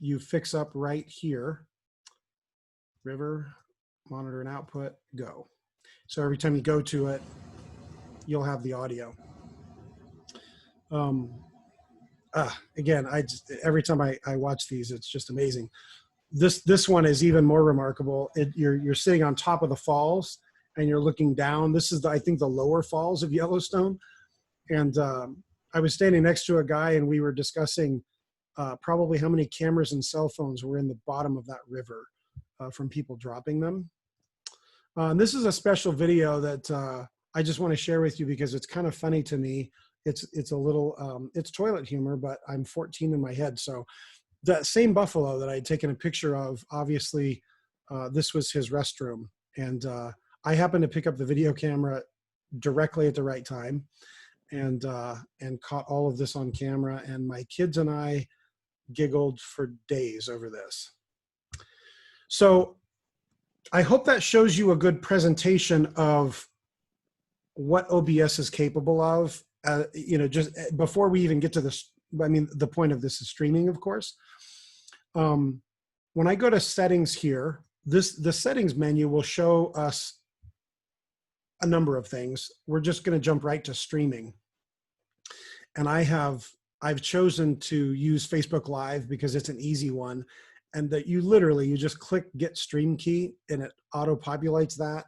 you fix up right here. River, monitor and output, go. So every time you go to it, you'll have the audio. Again, every time I watch these, it's just amazing. This one is even more remarkable. You're sitting on top of the falls and you're looking down. This is I think the lower falls of Yellowstone. And I was standing next to a guy and we were discussing probably how many cameras and cell phones were in the bottom of that river from people dropping them. This is a special video that I just want to share with you because it's kind of funny to me. It's a little, it's toilet humor, but I'm 14 in my head. So that same buffalo that I had taken a picture of, obviously this was his restroom. And I happened to pick up the video camera directly at the right time and caught all of this on camera. And my kids and I giggled for days over this. So I hope that shows you a good presentation of what OBS is capable of. Just before we even get to this, I mean, the point of this is streaming, of course. when I go to settings here, the settings menu will show us a number of things. We're just going to jump right to streaming. And I've chosen to use Facebook Live because it's an easy one. And that you just click get stream key and it auto populates that.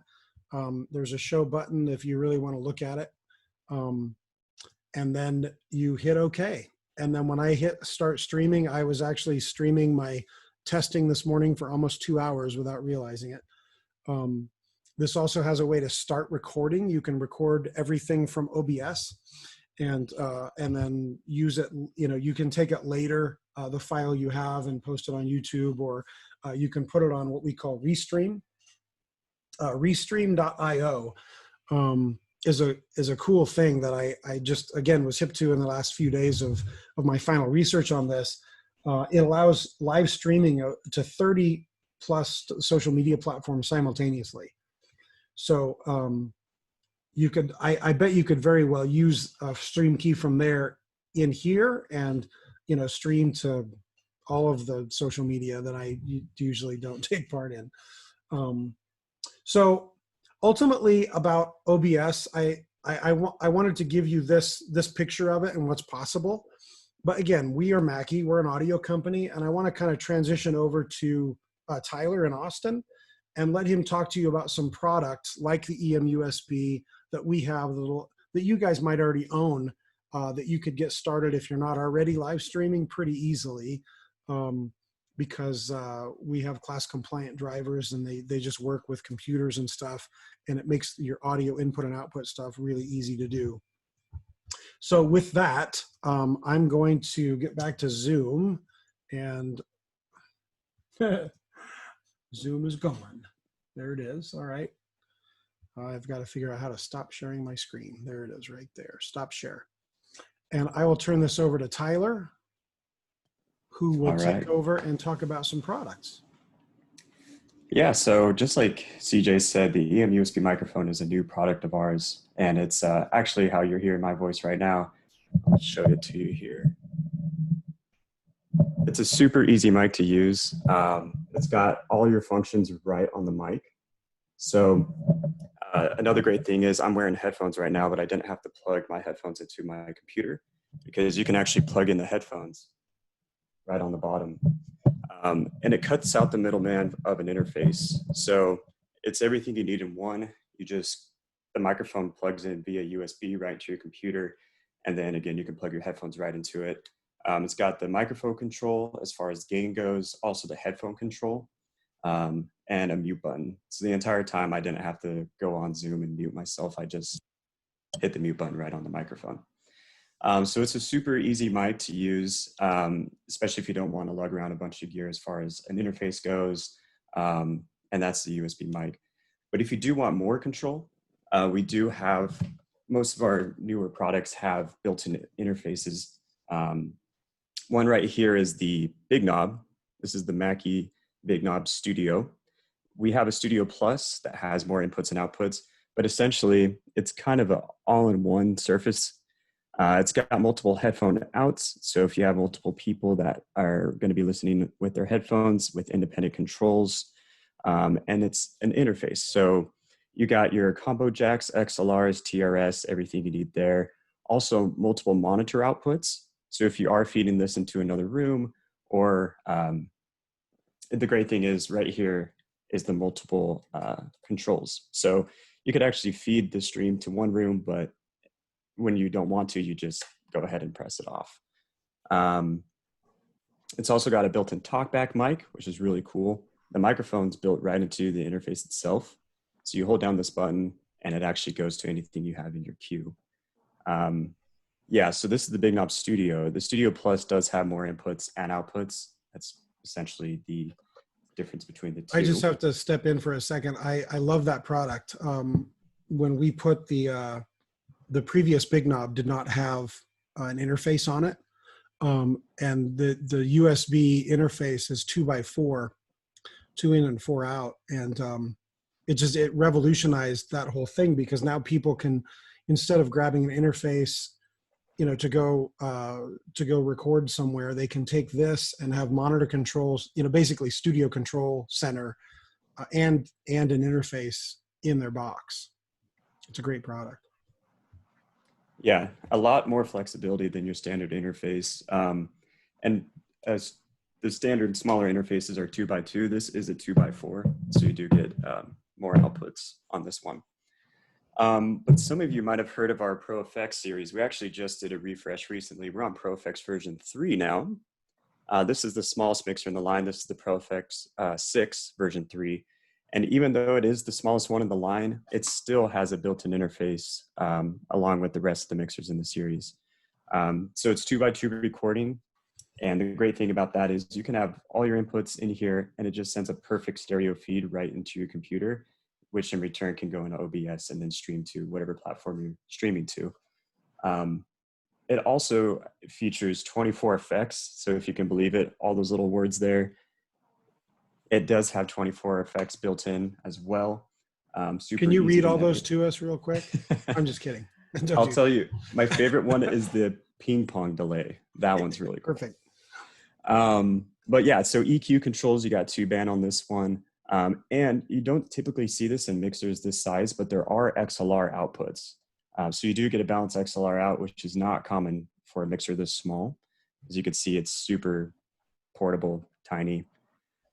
There's a show button if you really want to look at it. And then you hit OK. And then when I hit start streaming, I was actually streaming my testing this morning for almost 2 hours without realizing it. This also has a way to start recording. You can record everything from OBS and then use it. You can take it later, the file you have, and post it on YouTube, or you can put it on what we call Restream. Restream.io is a cool thing that I just, again, was hip to in the last few days of my final research on this. It allows live streaming to 30 plus social media platforms simultaneously. So I bet you could very well use a stream key from there in here and, stream to all of the social media that I usually don't take part in. So ultimately about OBS, I wanted to give you this picture of it and what's possible. But again, we are Mackie, we're an audio company, and I want to kind of transition over to Tyler in Austin and let him talk to you about some products like the EMUSB that we have that you guys might already own, that you could get started if you're not already live streaming pretty easily, because we have class compliant drivers and they just work with computers and stuff, and it makes your audio input and output stuff really easy to do. So with that, I'm going to get back to Zoom, and Zoom is gone. There it is. All right. I've got to figure out how to stop sharing my screen. There it is right there. Stop share. And I will turn this over to Tyler, who will take over and talk about some products. Yeah, so just like CJ said, the EMUSB microphone is a new product of ours, and it's actually how you're hearing my voice right now. I'll show it to you here. It's a super easy mic to use. It's got all your functions right on the mic. So another great thing is I'm wearing headphones right now, but I didn't have to plug my headphones into my computer because you can actually plug in the headphones right on the bottom. And it cuts out the middleman of an interface. So it's everything you need in one. The microphone plugs in via USB right into your computer. And then again, you can plug your headphones right into it. It's got the microphone control as far as gain goes, also the headphone control, and a mute button. So the entire time I didn't have to go on Zoom and mute myself. I just hit the mute button right on the microphone. So it's a super easy mic to use, especially if you don't want to lug around a bunch of gear as far as an interface goes, and that's the USB mic. But if you do want more control, we do have, most of our newer products have built-in interfaces. One right here is the Big Knob. This is the Mackie Big Knob Studio. We have a Studio Plus that has more inputs and outputs, but essentially it's kind of an all-in-one surface. It's got multiple headphone outs. So if you have multiple people that are going to be listening with their headphones with independent controls, and it's an interface. So you got your combo jacks, XLRs, TRS, everything you need there. Also multiple monitor outputs. So if you are feeding this into another room, or the great thing is right here is the multiple controls. So you could actually feed the stream to one room, but when you don't want to, you just go ahead and press it off. It's also got a built-in talkback mic, which is really cool. The microphone's built right into the interface itself. So you hold down this button and it actually goes to anything you have in your queue. Yeah, so this is the Big Knob Studio. The Studio Plus does have more inputs and outputs. That's essentially the difference between the two. I just have to step in for a second. I love that product. When we put the previous Big Knob did not have an interface on it. And the USB interface is 2x4, 2 in and 4 out. And it revolutionized that whole thing, because now people can, instead of grabbing an interface to go record somewhere, they can take this and have monitor controls, basically studio control center, and an interface in their box. It's a great product. Yeah, a lot more flexibility than your standard interface. And as the standard smaller interfaces are 2x2, this is a 2x4, so you do get more outputs on this one. But some of you might have heard of our Pro Effects series. We actually just did a refresh recently. We're on Pro Effects version 3 now. This is the smallest mixer in the line. This is the Pro Effects 6 version 3. And even though it is the smallest one in the line, it still has a built-in interface along with the rest of the mixers in the series. So it's 2x2 recording. And the great thing about that is you can have all your inputs in here and it just sends a perfect stereo feed right into your computer, which in return can go into OBS and then stream to whatever platform you're streaming to. It also features 24 effects. So if you can believe it, all those little words there, it does have 24 effects built in as well. Can you read all those to us real quick? I'm just kidding. I'll tell you, my favorite one is the ping pong delay. That one's really cool. Perfect. But yeah, so EQ controls, you got 2-band on this one. And you don't typically see this in mixers this size, but there are XLR outputs. So you do get a balanced XLR out, which is not common for a mixer this small. As you can see, it's super portable, tiny.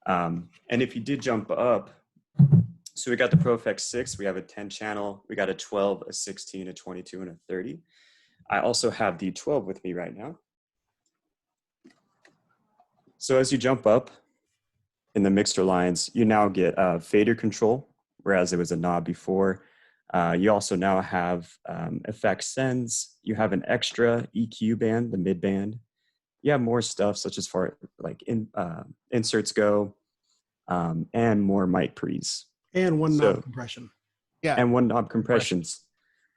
And if you did jump up, so we got the Pro Effects 6, we have a 10 channel, we got a 12, a 16, a 22, and a 30. I also have the 12 with me right now. So as you jump up in the mixer lines, you now get fader control, whereas it was a knob before. You also now have effect sends. You have an extra EQ band, the mid band. You have more stuff such as far like inserts go, and more mic pre's. And one knob compression. Yeah. And one knob compressions.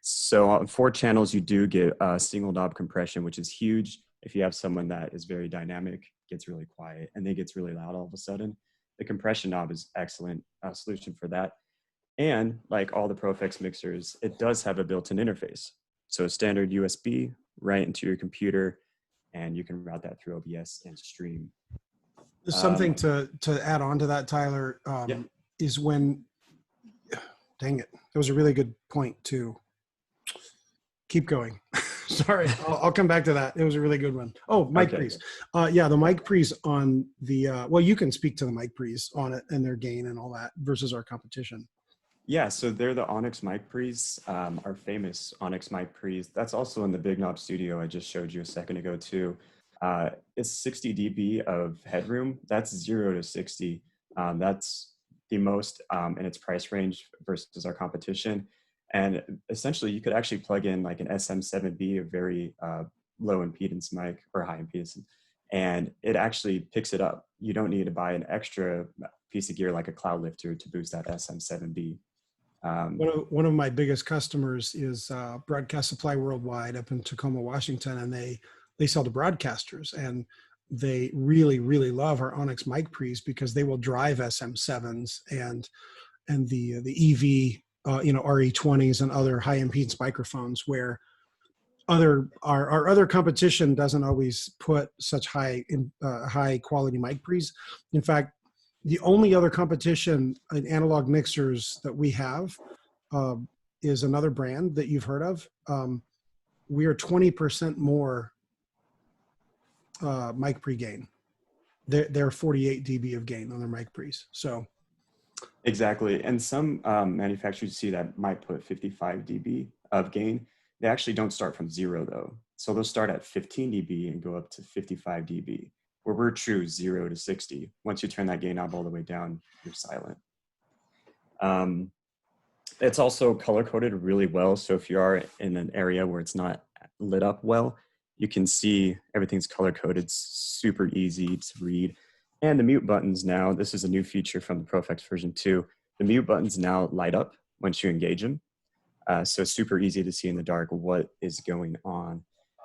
So on 4 channels, you do get a single knob compression, which is huge. If you have someone that is very dynamic, gets really quiet, and then gets really loud all of a sudden, the compression knob is excellent solution for that. And like all the Pro Effects mixers, it does have a built-in interface. So a standard USB right into your computer, and you can route that through OBS and stream. There's something to add on to that, Tyler, is when, dang it, that was a really good point too. Keep going. Sorry, I'll come back to that. It was a really good one. Oh, mic pre's. Yeah, the mic pre's on the, well, you can speak to the mic pre's on it and their gain and all that versus our competition. Yeah, so they're the Onyx mic pre's, our famous Onyx mic pre's. That's also in the Big Knob Studio I just showed you a second ago too. It's 60 dB of headroom. That's 0 to 60. That's the most in its price range versus our competition. And essentially, you could actually plug in like an SM7B, a very low impedance mic or high impedance, and it actually picks it up. You don't need to buy an extra piece of gear like a cloud lifter to boost that SM7B. One of my biggest customers is Broadcast Supply Worldwide up in Tacoma, Washington, and they sell to broadcasters, and they really, really love our Onyx mic pre's because they will drive SM7s and the EV RE20s and other high impedance microphones, where our other competition doesn't always put such high quality mic pre's. In fact, the only other competition in analog mixers that we have is another brand that you've heard of. We are 20% more mic pre gain. They're 48 dB of gain on their mic pre's. So. Exactly. And some manufacturers you see that might put 55 dB of gain. They actually don't start from 0 though. So they'll start at 15 dB and go up to 55 dB, where we're true 0 to 60. Once you turn that gain knob all the way down, you're silent. It's also color coded really well. So if you are in an area where it's not lit up well, you can see everything's color coded, super easy to read. And the mute buttons now, this is a new feature from the Pro Effects version 2. The mute buttons now light up once you engage them. So it's super easy to see in the dark what is going on.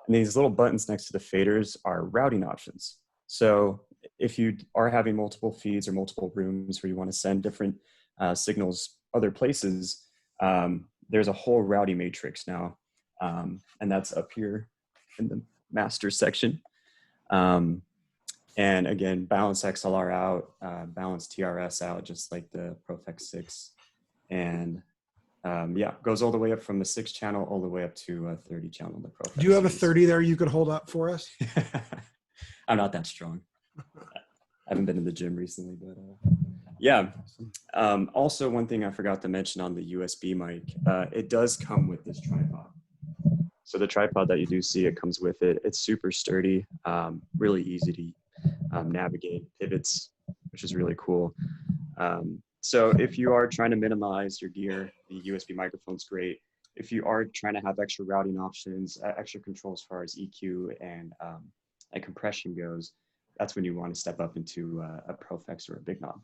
And these little buttons next to the faders are routing options. So if you are having multiple feeds or multiple rooms where you want to send different signals other places, there's a whole routing matrix now. And that's up here in the master section. And again, balance XLR out, balance TRS out, just like the Profex 6. And yeah, goes all the way up from the 6 channel all the way up to a 30 channel in the Profex. Do you have a series. 30 there you could hold up for us? I'm not that strong. I haven't been to the gym recently, but yeah. Also, one thing I forgot to mention on the USB mic, it does come with this tripod. So the tripod that you do see, it comes with it. It's super sturdy, really easy to navigate, pivots, which is really cool. So if you are trying to minimize your gear, the USB microphone's great. If you are trying to have extra routing options, extra control as far as EQ and compression goes, that's when you want to step up into a Profex or a Big Knob.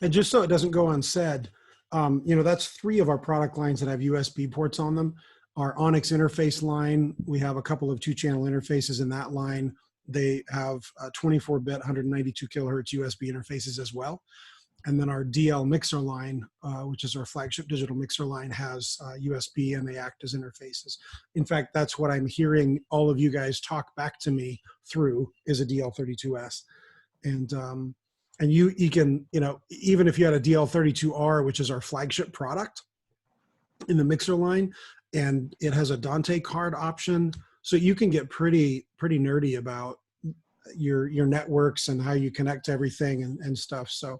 And just so it doesn't go unsaid, you know, that's 3 of our product lines that have USB ports on them. Our Onyx interface line, we have a couple of 2-channel interfaces in that line. They have 24-bit, 192 kilohertz USB interfaces as well. And then our DL mixer line, which is our flagship digital mixer line, has USB, and they act as interfaces. In fact, that's what I'm hearing all of you guys talk back to me through, is a DL32S. And you can, you know, even if you had a DL32R, which is our flagship product in the mixer line, and it has a Dante card option, so you can get pretty nerdy about your networks and how you connect to everything and stuff. So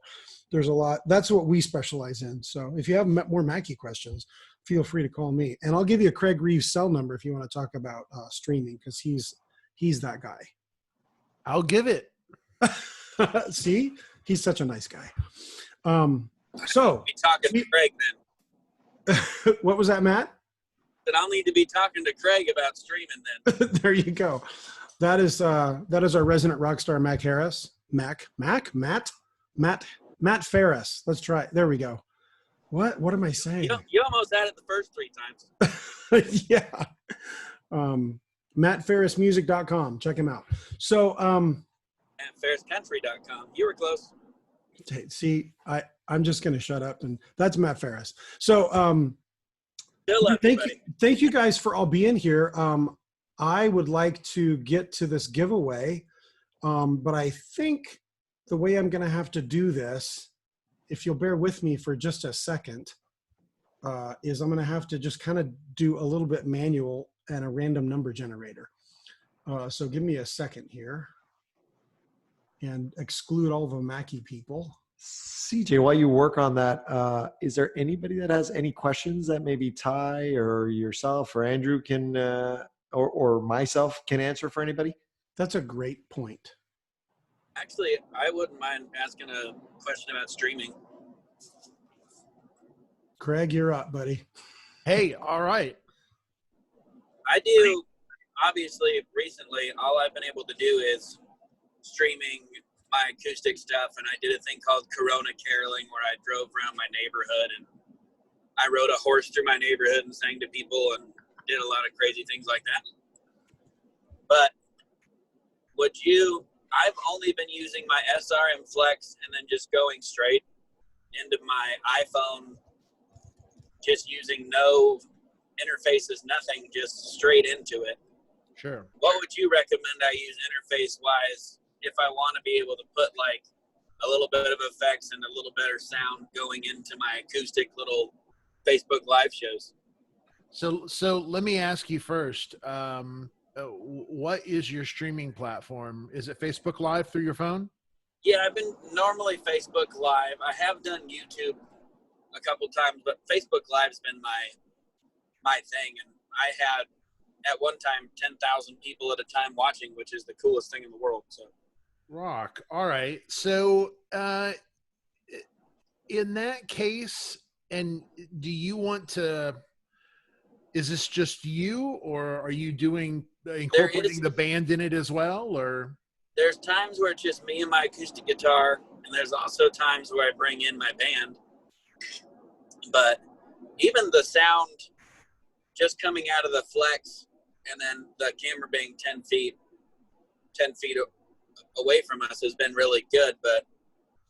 there's a lot. That's what we specialize in. So if you have more Mackie questions, feel free to call me, and I'll give you a Craig Reeves cell number if you want to talk about streaming, because he's that guy. I'll give it. See, he's such a nice guy. So be talking to Craig then. What was that, Matt? That I'll need to be talking to Craig about streaming then. There you go. That is our resident rock star, Matt Ferris. Let's try it. There we go. What am I saying? You almost had it the first 3 times. Yeah. MattFerrisMusic.com. Check him out. So MattFerrisCountry.com. You were close. See, I'm just gonna shut up, and that's Matt Ferris. So thank you guys for all being here. I would like to get to this giveaway, but I think the way I'm going to have to do this, if you'll bear with me for just a second, is I'm going to have to just kind of do a little bit manual and a random number generator. So give me a second here and exclude all the Mackie people. CJ, while you work on that, is there anybody that has any questions that maybe Ty or yourself or Andrew can, or myself can answer for anybody? That's a great point. Actually, I wouldn't mind asking a question about streaming. Craig, you're up, buddy. Hey, all right. I do, obviously, recently, all I've been able to do is streaming my acoustic stuff, and I did a thing called Corona Caroling, where I drove around my neighborhood, and I rode a horse through my neighborhood and sang to people and did a lot of crazy things like that. But I've only been using my SRM Flex and then just going straight into my iPhone, just using no interfaces, nothing, just straight into it. Sure. What would you recommend I use interface-wise if I want to be able to put like a little bit of effects and a little better sound going into my acoustic little Facebook Live shows? So let me ask you first, what is your streaming platform? Is it Facebook Live through your phone? Yeah, I've been normally Facebook Live. I have done YouTube a couple times, but Facebook Live's been my thing. And I had at one time 10,000 people at a time watching, which is the coolest thing in the world. So rock. All right. So in that case, and do you want to, is this just you, or are you incorporating the band in it as well? Or there's times where it's just me and my acoustic guitar, and there's also times where I bring in my band. But even the sound just coming out of the Flex, and then the camera being 10 feet away from us has been really good. But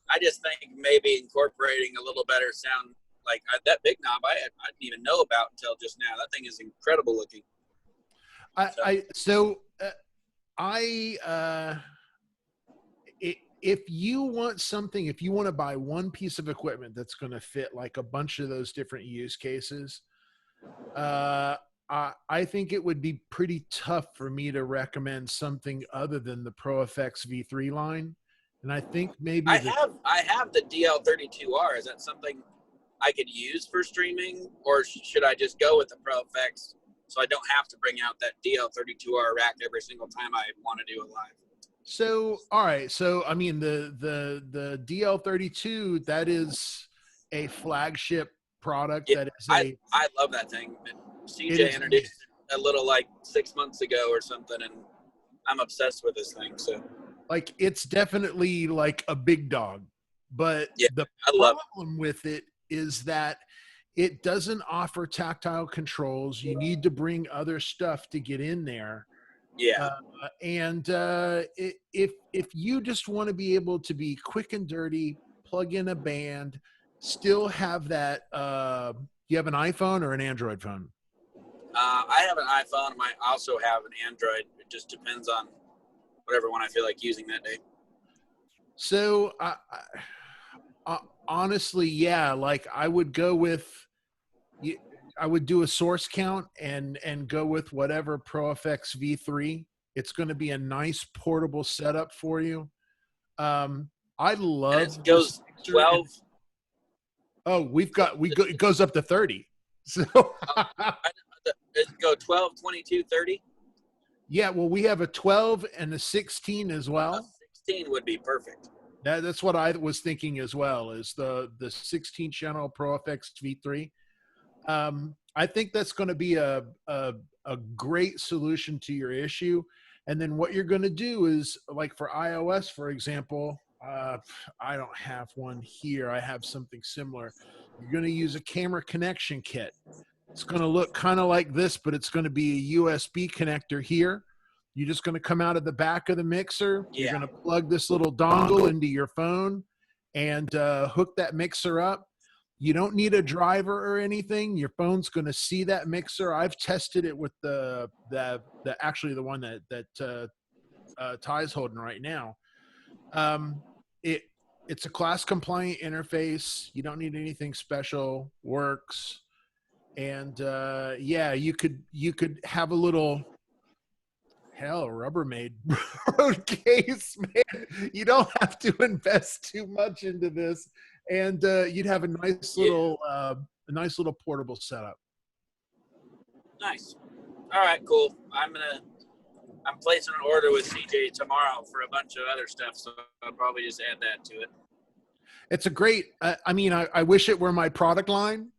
I just think maybe incorporating a little better sound, like that Big Knob, I didn't even know about until just now. That thing is incredible looking. If you want something, if you want to buy one piece of equipment that's going to fit like a bunch of those different use cases, I think it would be pretty tough for me to recommend something other than the ProFX V3 line. And I think maybe I have the DL32R. Is that something I could use for streaming, or should I just go with the ProFX so I don't have to bring out that DL32R rack every single time I want to do a live? So, all right. So, I mean, the DL32, that is a flagship product. Yeah, That is I love that thing. CJ introduced it a little like 6 months ago or something, and I'm obsessed with this thing. So, like, it's definitely like a big dog, but yeah, the problem with it is that it doesn't offer tactile controls. You need to bring other stuff to get in there. Yeah. If you just want to be able to be quick and dirty, plug in a band, still have that. You have an iPhone or an Android phone? I have an iPhone. I also have an Android. It just depends on whatever one I feel like using that day. So, honestly, yeah, like I would go with, I would do a source count and go with whatever ProFX V3. It's going to be a nice portable setup for you. I love. And it goes 12. Oh, it goes up to 30. So it go 12, 22, 30. Yeah, well, we have a 12 and a 16 as well. A 16 would be perfect. That's what I was thinking as well, is the 16 channel ProFX V3. I think that's going to be a great solution to your issue. And then what you're going to do is, like for iOS, for example, I don't have one here. I have something similar. You're going to use a camera connection kit. It's going to look kind of like this, but it's going to be a USB connector here. You're just going to come out of the back of the mixer. Yeah. You're going to plug this little dongle into your phone and hook that mixer up. You don't need a driver or anything. Your phone's going to see that mixer. I've tested it with the actually the one that Ty's holding right now. It's a class compliant interface. You don't need anything special. Works. And yeah, you could have a little Rubbermaid road case, man. You don't have to invest too much into this, and you'd have a nice little portable setup. Nice. All right, cool. I'm placing an order with CJ tomorrow for a bunch of other stuff, so I'll probably just add that to it. It's a great, I mean, I wish it were my product line.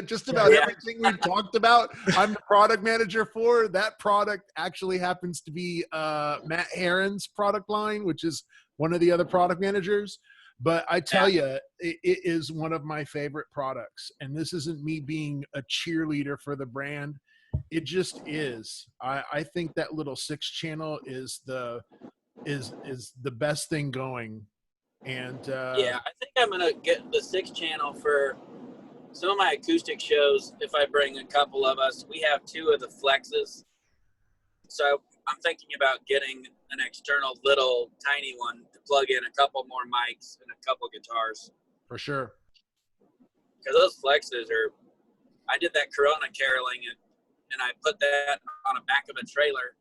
Just about everything we've talked about, I'm the product manager for. That product actually happens to be Matt Herron's product line, which is one of the other product managers. But I tell you, it is one of my favorite products. And this isn't me being a cheerleader for the brand. It just is. I think that little 6-channel is the best thing going. And yeah, I think I'm gonna get the 6-channel for some of my acoustic shows. If I bring a couple of us, we have 2 of the Flexes, so I'm thinking about getting an external little tiny one to plug in a couple more mics and a couple guitars. For sure. Because those Flexes are, I did that Corona caroling and I put that on the back of a trailer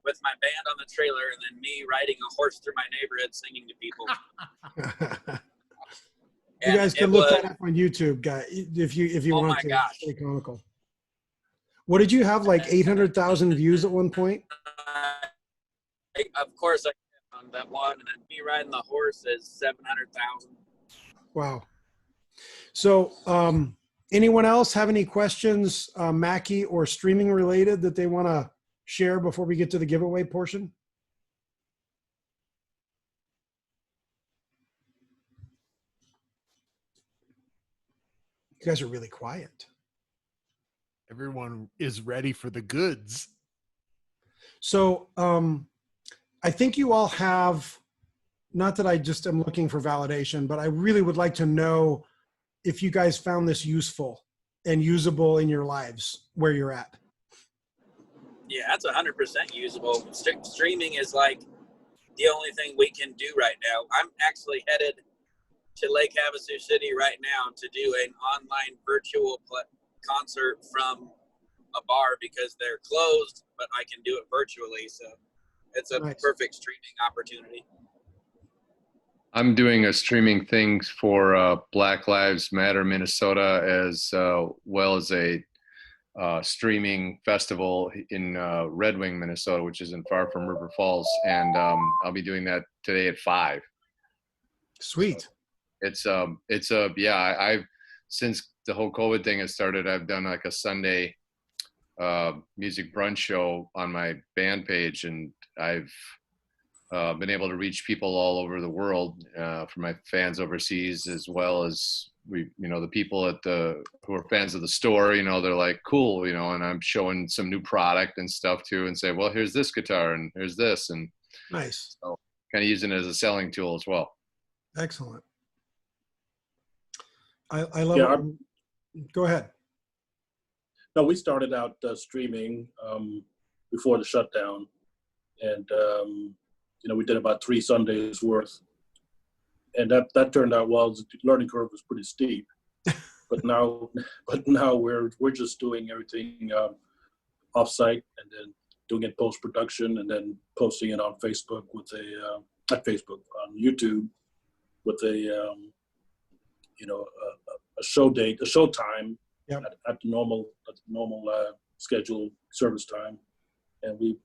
with my band on the trailer, and then me riding a horse through my neighborhood singing to people. You guys can look that up on YouTube, guys, if you want to. Gosh. It's comical. What did you have, like 800,000 views at one point? Of course, I on that one, and then me riding the horse is 700,000. Wow. So, anyone else have any questions, Mackie or streaming related, that they want to share before we get to the giveaway portion? You guys are really quiet. Everyone is ready for the goods. So I think you all have, not that I just am looking for validation, but I really would like to know if you guys found this useful and usable in your lives where you're at. Yeah, that's 100% usable. Streaming is like the only thing we can do right now. I'm actually headed to Lake Havasu City right now to do an online virtual concert from a bar because they're closed, but I can do it virtually. So it's a Nice. perfect streaming opportunity. I'm doing a streaming thing for Black Lives Matter Minnesota, as well as a streaming festival in Red Wing, Minnesota, which isn't far from River Falls, and I'll be doing that today at 5. Sweet. So I've since the whole COVID thing has started, I've done like a Sunday music brunch show on my band page, and I've been able to reach people all over the world, for my fans overseas, as well as the people who are fans of the store, they're like, cool, and I'm showing some new product and stuff too, and say, well, here's this guitar and here's this, and Nice. so kind of using it as a selling tool as well. Excellent. I love Yeah, it. Go ahead. No, we started out streaming before the shutdown, and we did about 3 Sundays worth, and that turned out well. The learning curve was pretty steep, but now we're just doing everything offsite, and then doing it post production, and then posting it on Facebook on YouTube with a show date, a show time. Yep. at the normal scheduled service time, and we've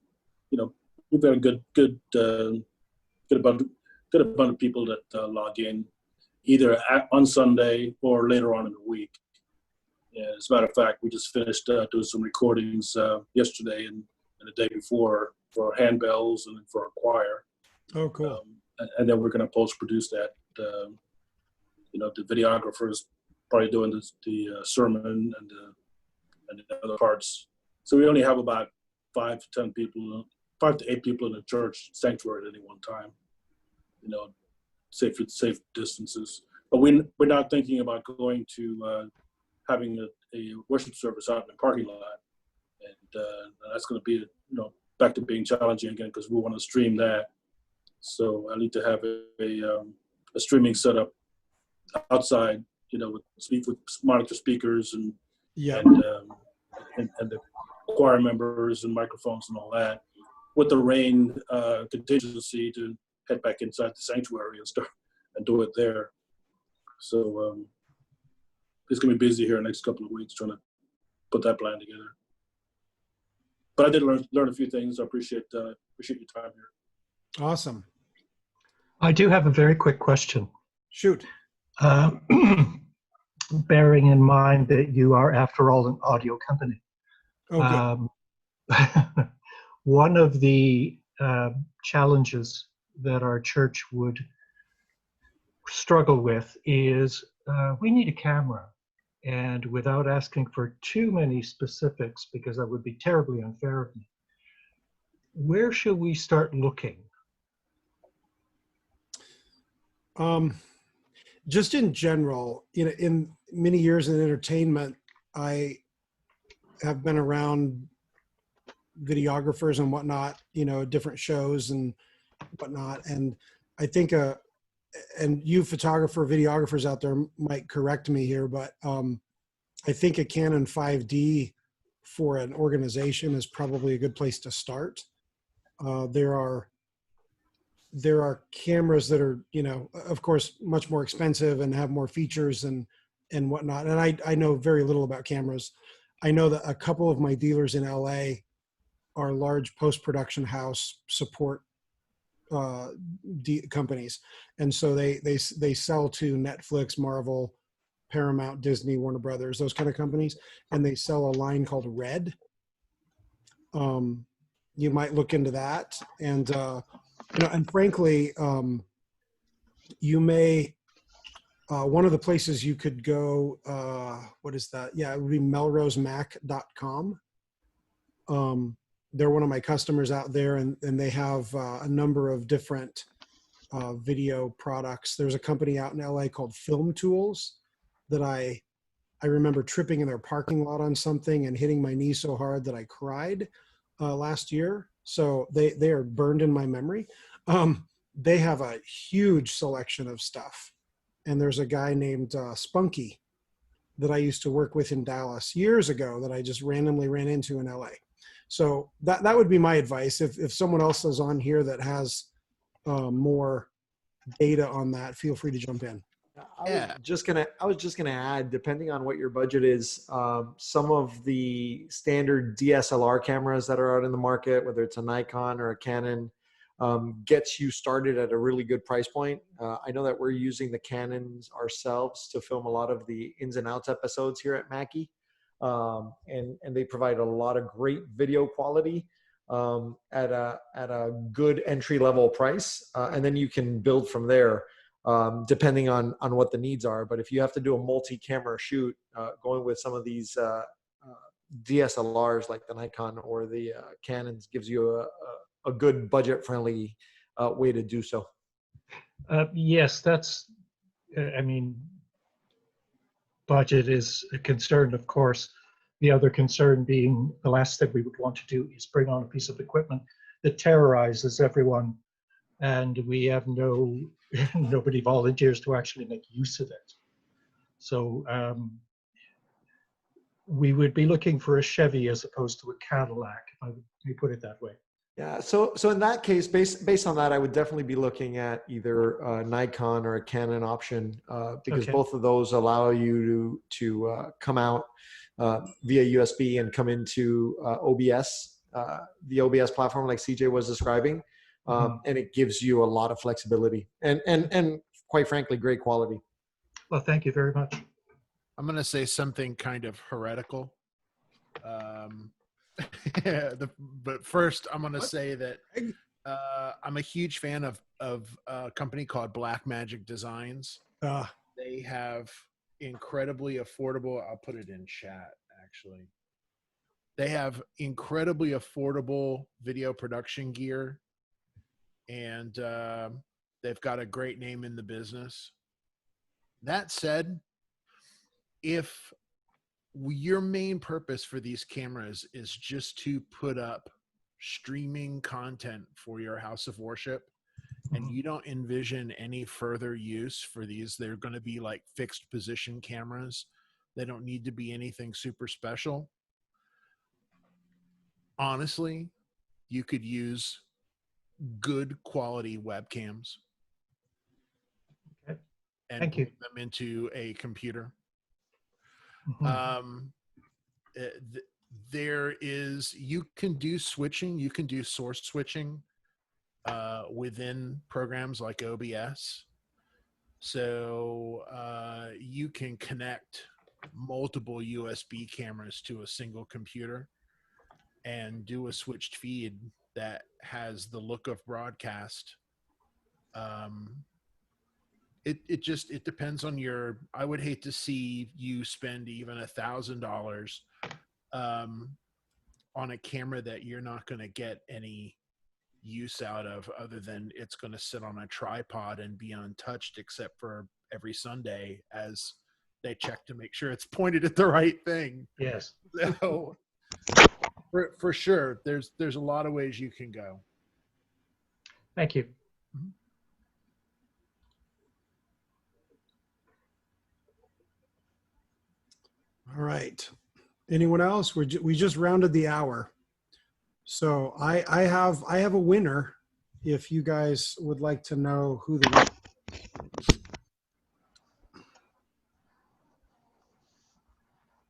got a good amount of people that log in either on Sunday or later on in the week. And as a matter of fact, we just finished doing some recordings yesterday and the day before for handbells and for our choir. Oh, cool. And then we're going to post produce that. The videographer's probably doing the sermon and the other parts. So we only have about 5 to 8 people in the church sanctuary at any one time. Safe distances. But we're not thinking about going to having a worship service out in the parking lot, and that's going to be back to being challenging again because we want to stream that. So I need to have a streaming setup outside, with monitor speakers and the choir members and microphones and all that, with the rain contingency to head back inside the sanctuary and start and do it there. So it's gonna be busy here the next couple of weeks trying to put that plan together. But I did learn a few things. I appreciate your time here. Awesome. I do have a very quick question. Shoot. Bearing in mind that you are, after all, an audio company. Oh, One of the challenges that our church would struggle with is we need a camera. And without asking for too many specifics, because that would be terribly unfair of me, where should we start looking? Just in general, in many years in entertainment, I have been around videographers and whatnot, different shows and whatnot. And I think, and you videographers out there might correct me here, but I think a Canon 5D for an organization is probably a good place to start. There are cameras that are, of course, much more expensive and have more features and whatnot. And I know very little about cameras. I know that a couple of my dealers in LA are large post-production house support companies. And so they sell to Netflix, Marvel, Paramount, Disney, Warner Brothers, those kind of companies. And they sell a line called Red. You might look into that. And, and frankly, you may, one of the places you could go, what is that? Yeah, it would be melrosemac.com. They're one of my customers out there, and they have a number of different video products. There's a company out in LA called Film Tools that I remember tripping in their parking lot on something and hitting my knee so hard that I cried. last year, so they are burned in my memory. They have a huge selection of stuff, and there's a guy named Spunky that I used to work with in Dallas years ago that I just randomly ran into in LA. So that would be my advice. If someone else is on here that has more data on that, feel free to jump in. I was just gonna add, depending on what your budget is, some of the standard DSLR cameras that are out in the market, whether it's a Nikon or a Canon, gets you started at a really good price point. I know that we're using the Canons ourselves to film a lot of the ins and outs episodes here at Mackie, and they provide a lot of great video quality at a good entry level price, and then you can build from there. Depending on what the needs are. But if you have to do a multi-camera shoot, going with some of these DSLRs like the Nikon or the Canons gives you a good budget-friendly way to do so. Yes, that's, I mean, budget is a concern, of course. The other concern being the last thing we would want to do is bring on a piece of equipment that terrorizes everyone, and we have nobody volunteers to actually make use of it. So we would be looking for a Chevy as opposed to a Cadillac, if I may put it that way. Yeah, so in that case, based on that, I would definitely be looking at either a Nikon or a Canon option, because both of those allow you to come out via USB and come into OBS, the OBS platform like CJ was describing. And it gives you a lot of flexibility and quite frankly, great quality. Well, thank you very much. I'm going to say something kind of heretical. But first, I'm going to say that I'm a huge fan of a company called Black Magic Designs. They have incredibly affordable, I'll put it in chat actually. They have incredibly affordable video production gear. And they've got a great name in the business. That said, if your main purpose for these cameras is just to put up streaming content for your house of worship, and you don't envision any further use for these, they're going to be like fixed position cameras. They don't need to be anything super special. Honestly, you could use good quality webcams and Thank you. put them into a computer. There is, you can do switching, you can do source switching within programs like OBS. So you can connect multiple USB cameras to a single computer and do a switched feed that has the look of broadcast. It depends on your, I would hate to see you spend even $1,000 on a camera that you're not going to get any use out of, other than it's going to sit on a tripod and be untouched except for every Sunday as they check to make sure it's pointed at the right thing. Yes. So for sure, there's a lot of ways you can go. Thank you. All right. Anyone else? We just rounded the hour. So I have a winner if you guys would like to know who the winner is.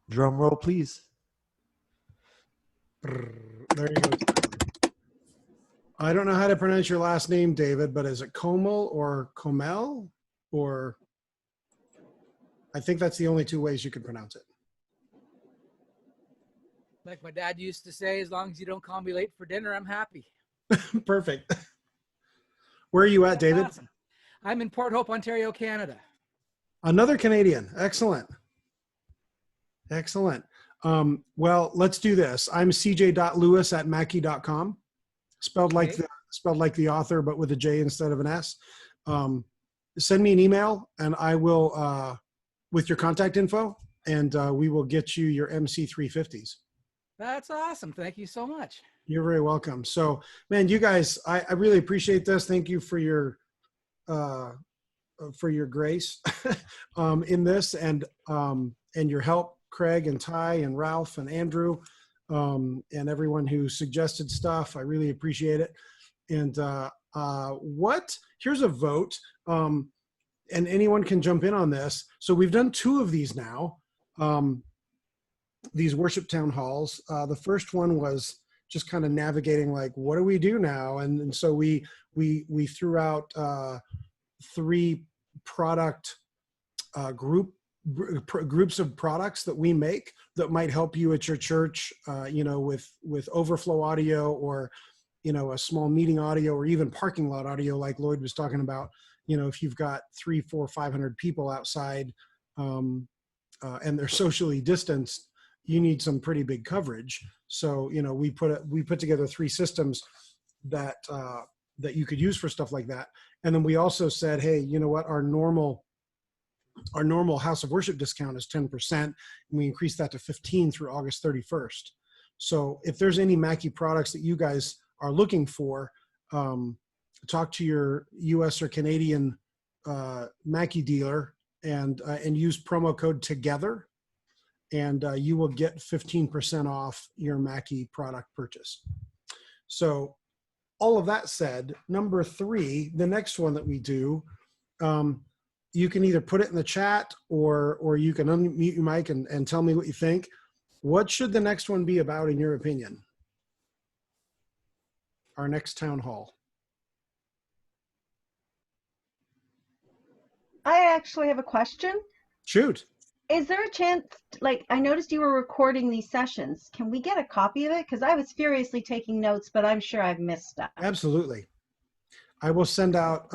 Drum roll, please. There you go. I don't know how to pronounce your last name, David, but is it Comel or Comel? Or I think that's the only two ways you can pronounce it. Like my dad used to say, as long as you don't call me late for dinner, I'm happy. Perfect. Where are you at, David? Awesome. I'm in Port Hope, Ontario, Canada. Another Canadian. Excellent. Excellent. Well, let's do this. I'm cj.lewis@mackie.com, spelled like the author, but with a J instead of an S. Send me an email and I will, with your contact info, and we will get you your MC350s. That's awesome. Thank you so much. You're very welcome. So, man, you guys, I really appreciate this. Thank you for your grace in this, and your help, Craig and Ty and Ralph and Andrew, and everyone who suggested stuff. I really appreciate it. And here's a vote, and anyone can jump in on this. So we've done 2 of these now, these worship town halls. The first one was just kind of navigating, like, what do we do now? And so we threw out 3 product groups of products that we make that might help you at your church, with overflow audio, or a small meeting audio, or even parking lot audio, like Lloyd was talking about. If you've got 300, 400, 500 people outside, and they're socially distanced, you need some pretty big coverage. So we put together 3 systems that you could use for stuff like that. And then we also said, hey, you know what, our normal house of worship discount is 10%, and we increased that to 15 through August 31st. So if there's any Mackie products that you guys are looking for, talk to your US or Canadian Mackie dealer, and use promo code TOGETHER, and you will get 15% off your Mackie product purchase. So all of that said, number 3, the next one that we do, you can either put it in the chat, or you can unmute your mic and tell me what you think. What should the next one be about, in your opinion? Our next town hall. I actually have a question. Shoot. Is there a chance, like, I noticed you were recording these sessions. Can we get a copy of it? Because I was furiously taking notes, but I'm sure I've missed stuff. Absolutely. I will send out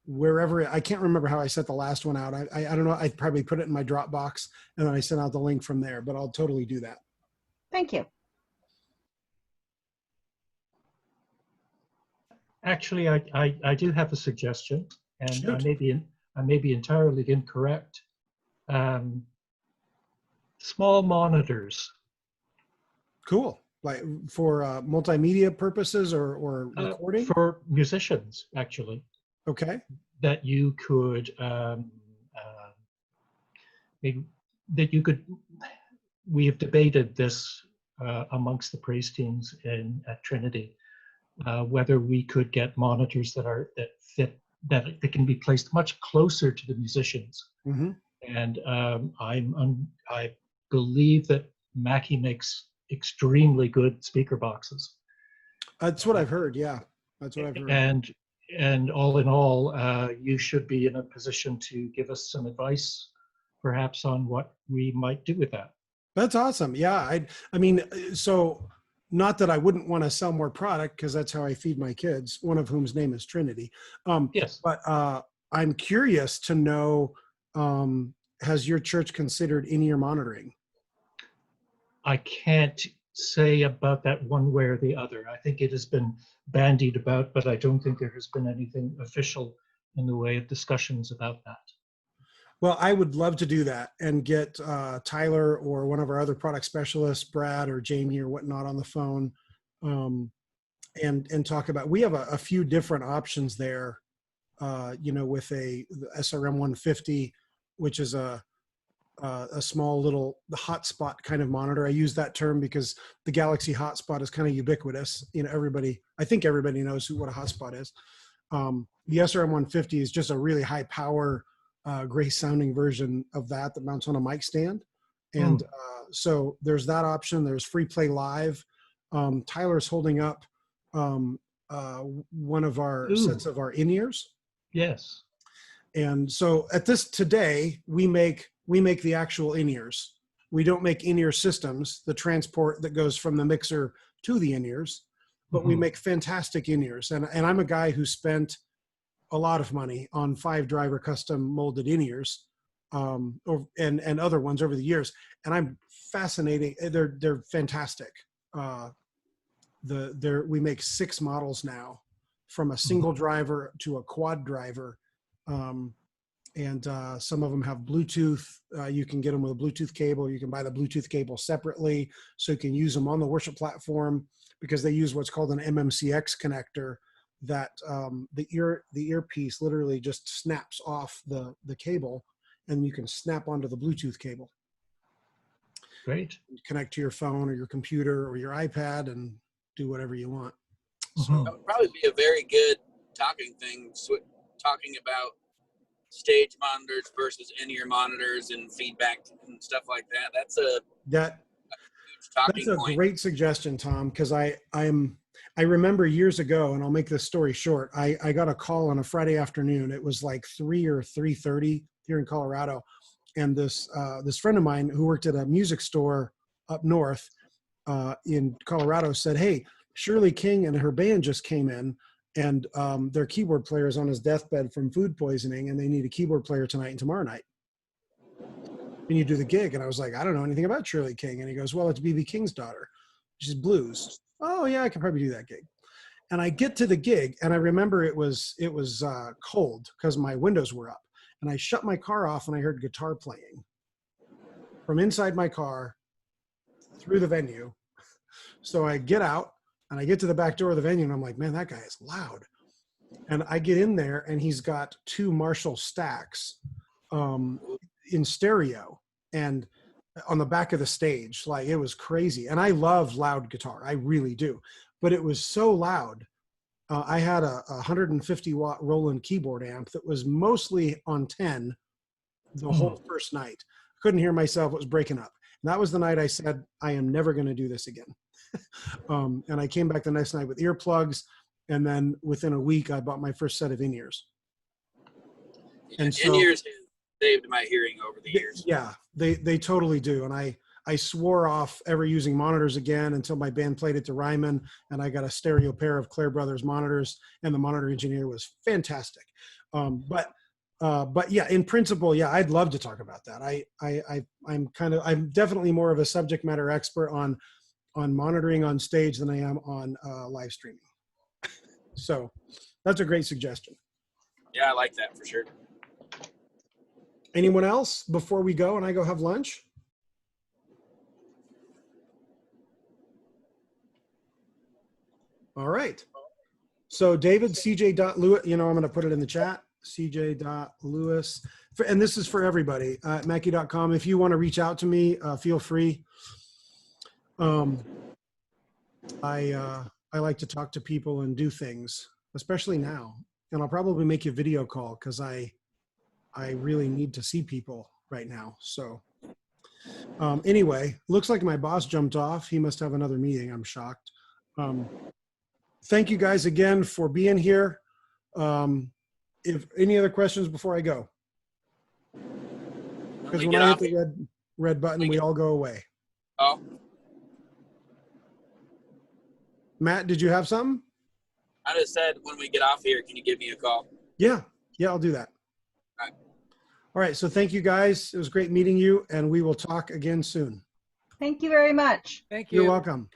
wherever. I can't remember how I sent the last one out. I don't know. I probably put it in my Dropbox, and then I sent out the link from there, but I'll totally do that. Thank you. Actually, I do have a suggestion, and Shoot. I may be entirely incorrect. Small monitors. Cool. Like for multimedia purposes, or recording? For musicians, actually. Okay. That you could maybe that you could. We have debated this amongst the praise teams at Trinity, whether we could get monitors that fit, that can be placed much closer to the musicians. Mm-hmm. And I believe that Mackie makes extremely good speaker boxes. That's what I've heard. Yeah, that's what I've heard. And all in all, you should be in a position to give us some advice, perhaps, on what we might do with that. That's awesome. Yeah, I mean, so not that I wouldn't want to sell more product, because that's how I feed my kids, one of whom's name is Trinity. Yes. But I'm curious to know, has your church considered in-ear monitoring? I can't say about that one way or the other. I think it has been bandied about, but I don't think there has been anything official in the way of discussions about that. Well, I would love to do that and get Tyler or one of our other product specialists, Brad or Jamie or whatnot, on the phone, and talk about. We have a few different options there, with the SRM 150, which is a small little hotspot kind of monitor. I use that term because the Galaxy hotspot is kind of ubiquitous. I think everybody knows what a hotspot is. The SRM 150 is just a really high power, great sounding version of that mounts on a mic stand. And so there's that option. There's Free Play Live. Tyler's holding up one of our sets of our in-ears. Yes. And so today we make the actual in-ears. We don't make in-ear systems, the transport that goes from the mixer to the in-ears, but we make fantastic in-ears. And I'm a guy who spent a lot of money on 5-driver custom molded in-ears, and other ones over the years. And I'm fascinating. They're fantastic. We make 6 models now, from a single driver to a quad driver. And some of them have Bluetooth. You can get them with a Bluetooth cable. You can buy the Bluetooth cable separately, so you can use them on the worship platform, because they use what's called an MMCX connector that the earpiece literally just snaps off the cable, and you can snap onto the Bluetooth cable. Great. Connect to your phone or your computer or your iPad and do whatever you want. Mhm. That would probably be a very good talking thing, talking about stage monitors versus in-ear monitors and feedback and stuff like that. That's a That huge talking That's a point. great suggestion, Tom, because I remember years ago, and I'll make this story short. I got a call on a Friday afternoon. It was like 3 or 3:30 here in Colorado, and this friend of mine who worked at a music store up north in Colorado said, "Hey, Shirley King and her band just came in, and their keyboard player is on his deathbed from food poisoning, and they need a keyboard player tonight and tomorrow night. Can you do the gig?" And I was like, "I don't know anything about Shirley King." And he goes, "Well, it's B.B. King's daughter. She's blues." "Oh yeah, I can probably do that gig." And I get to the gig, and I remember it was cold because my windows were up, and I shut my car off, and I heard guitar playing from inside my car through the venue. So I get out, and I get to the back door of the venue, and I'm like, "Man, that guy is loud." And I get in there, and he's got 2 Marshall stacks in stereo and on the back of the stage. Like, it was crazy. And I love loud guitar. I really do. But it was so loud. I had a 150 watt Roland keyboard amp that was mostly on 10 the whole first night. Couldn't hear myself. It was breaking up. And that was the night I said, I am never going to do this again. And I came back the next night with earplugs. And then within a week, I bought my first set of in-ears. And so, in-ears have saved my hearing over the years. yeah, they totally do. And I swore off ever using monitors again until my band played it to Ryman, and I got a stereo pair of Claire Brothers monitors, and the monitor engineer was fantastic. But yeah, in principle, yeah, I'd love to talk about that. I'm definitely more of a subject matter expert on monitoring on stage than I am on live streaming. So that's a great suggestion. Yeah, I like that for sure. Anyone else before we go and I go have lunch? All right. So David, CJ.Lewis, I'm going to put it in the chat, CJ.Lewis. And this is for everybody, Mackie.com. If you want to reach out to me, feel free. I like to talk to people and do things, especially now. And I'll probably make you a video call because I really need to see people right now. So anyway, looks like my boss jumped off. He must have another meeting. I'm shocked. Thank you guys again for being here. If any other questions before I go? Because when I hit the red button, we all go away. Oh. Matt, did you have something? I just said, when we get off here, can you give me a call? Yeah, I'll do that. All right. All right, so thank you guys. It was great meeting you, and we will talk again soon. Thank you very much. Thank you. You're welcome.